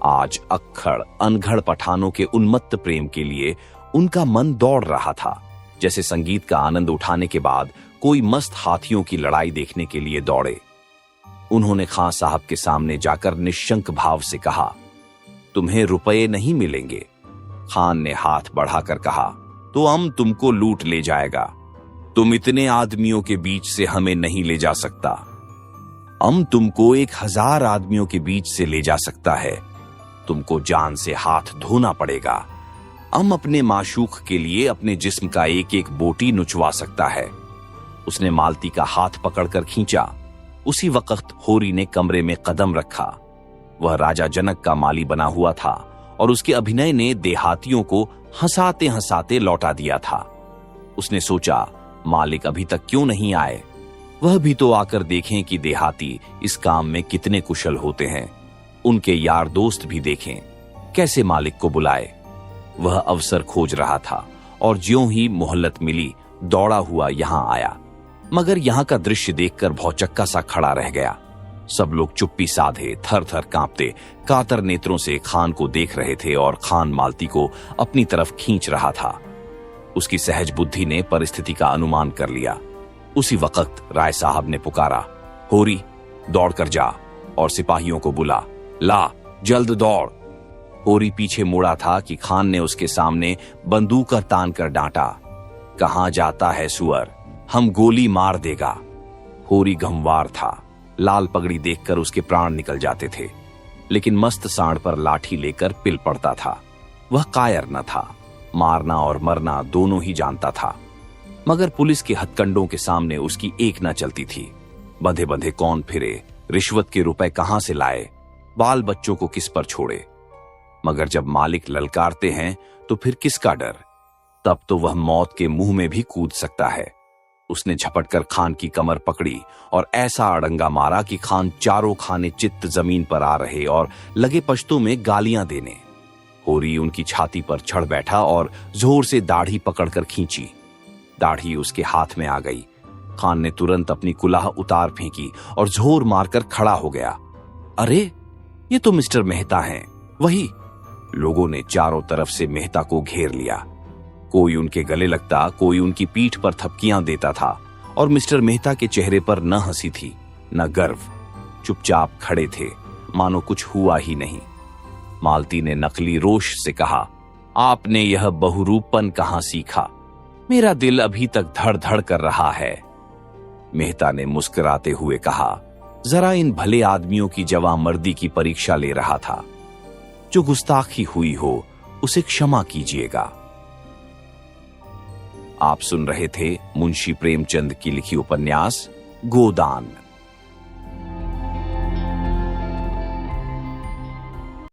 आज अक्खड़ अनघड़ पठानों के उन्मत्त प्रेम के लिए उनका मन दौड़ रहा था, जैसे संगीत का आनंद उठाने के बाद कोई मस्त हाथियों की लड़ाई देखने के लिए दौड़े। उन्होंने खां साहब के सामने जाकर निश्शंक भाव से कहा, तुम्हें रुपए नहीं मिलेंगे। खान ने हाथ बढ़ाकर कहा, तो हम तुमको लूट ले जाएगा। तुम इतने आदमियों के बीच से हमें नहीं ले जा सकता। हम तुमको 1000 आदमियों के बीच से ले जा सकता है। तुमको जान से हाथ धोना पड़ेगा। हम अपने माशूक के लिए अपने जिस्म का एक एक बोटी नुचवा सकता है। उसने मालती का हाथ पकड़कर खींचा। उसी वक्त होरी ने कमरे में कदम रखा। वह राजा जनक का माली बना हुआ था और उसके अभिनय ने देहातियों को हंसाते हंसाते लौटा दिया था। उसने सोचा, मालिक अभी तक क्यों नहीं आए? वह भी तो आकर देखें कि देहाती इस काम में कितने कुशल होते हैं। उनके यार दोस्त भी देखें, कैसे मालिक को बुलाए। वह अवसर खोज रहा था और ज्यों ही मोहल्लत मिली दौड़ा हुआ यहां आया, मगर यहां का दृश्य देखकर भौचक्का सा खड़ा रह गया। सब लोग चुप्पी साधे थर थर कांपते कातर नेत्रों से खान को देख रहे थे और खान मालती को अपनी तरफ खींच रहा था। उसकी सहज बुद्धि ने परिस्थिति का अनुमान कर लिया। उसी वक्त राय साहब ने पुकारा, होरी दौड़ कर जा और सिपाहियों को बुला ला, जल्द दौड़। होरी पीछे मुड़ा था कि खान ने उसके सामने बंदूक तान कर डांटा, कहां जाता है सुअर, हम गोली मार देगा। होरी गंवार था। लाल पगड़ी देखकर उसके प्राण निकल जाते थे, लेकिन मस्त सांड पर लाठी लेकर पिल पड़ता था। वह कायर न था, मारना और मरना दोनों ही जानता था, मगर पुलिस के हथकंडों के सामने उसकी एक न चलती थी। बंधे बंधे कौन फिरे, रिश्वत के रुपए कहां से लाए, बाल बच्चों को किस पर छोड़े। मगर जब मालिक ललकारते हैं तो फिर किसका डर? तब तो वह मौत के मुंह में भी कूद सकता है। उसने झपटकर खान की कमर पकड़ी और ऐसा अड़ंगा मारा कि खान चारों खाने चित्त जमीन पर आ रहे और लगे पश्तों में गालियां देने। होरी उनकी छाती पर चढ़ बैठा और जोर से दाढ़ी पकड़कर खींची। दाढ़ी उसके हाथ में आ गई। खान ने तुरंत अपनी कुलाह उतार फेंकी और जोर मारकर खड़ा हो गया। अरे, ये तो मिस्टर मेहता हैं, वही। लोगों ने चारों तरफ से मेहता को घेर लिया। कोई उनके गले लगता, कोई उनकी पीठ पर थपकियां देता था और मिस्टर मेहता के चेहरे पर न हंसी थी न गर्व। चुपचाप खड़े थे, मानो कुछ हुआ ही नहीं। मालती ने नकली रोष से कहा, आपने यह बहुरूपन कहां सीखा? मेरा दिल अभी तक धड़ धड़ कर रहा है। मेहता ने मुस्कुराते हुए कहा, जरा इन भले आदमियों की जवामर्दी की परीक्षा ले रहा था। जो गुस्ताखी हुई हो उसे क्षमा कीजिएगा। आप सुन रहे थे मुंशी प्रेमचंद की लिखी उपन्यास गोदान।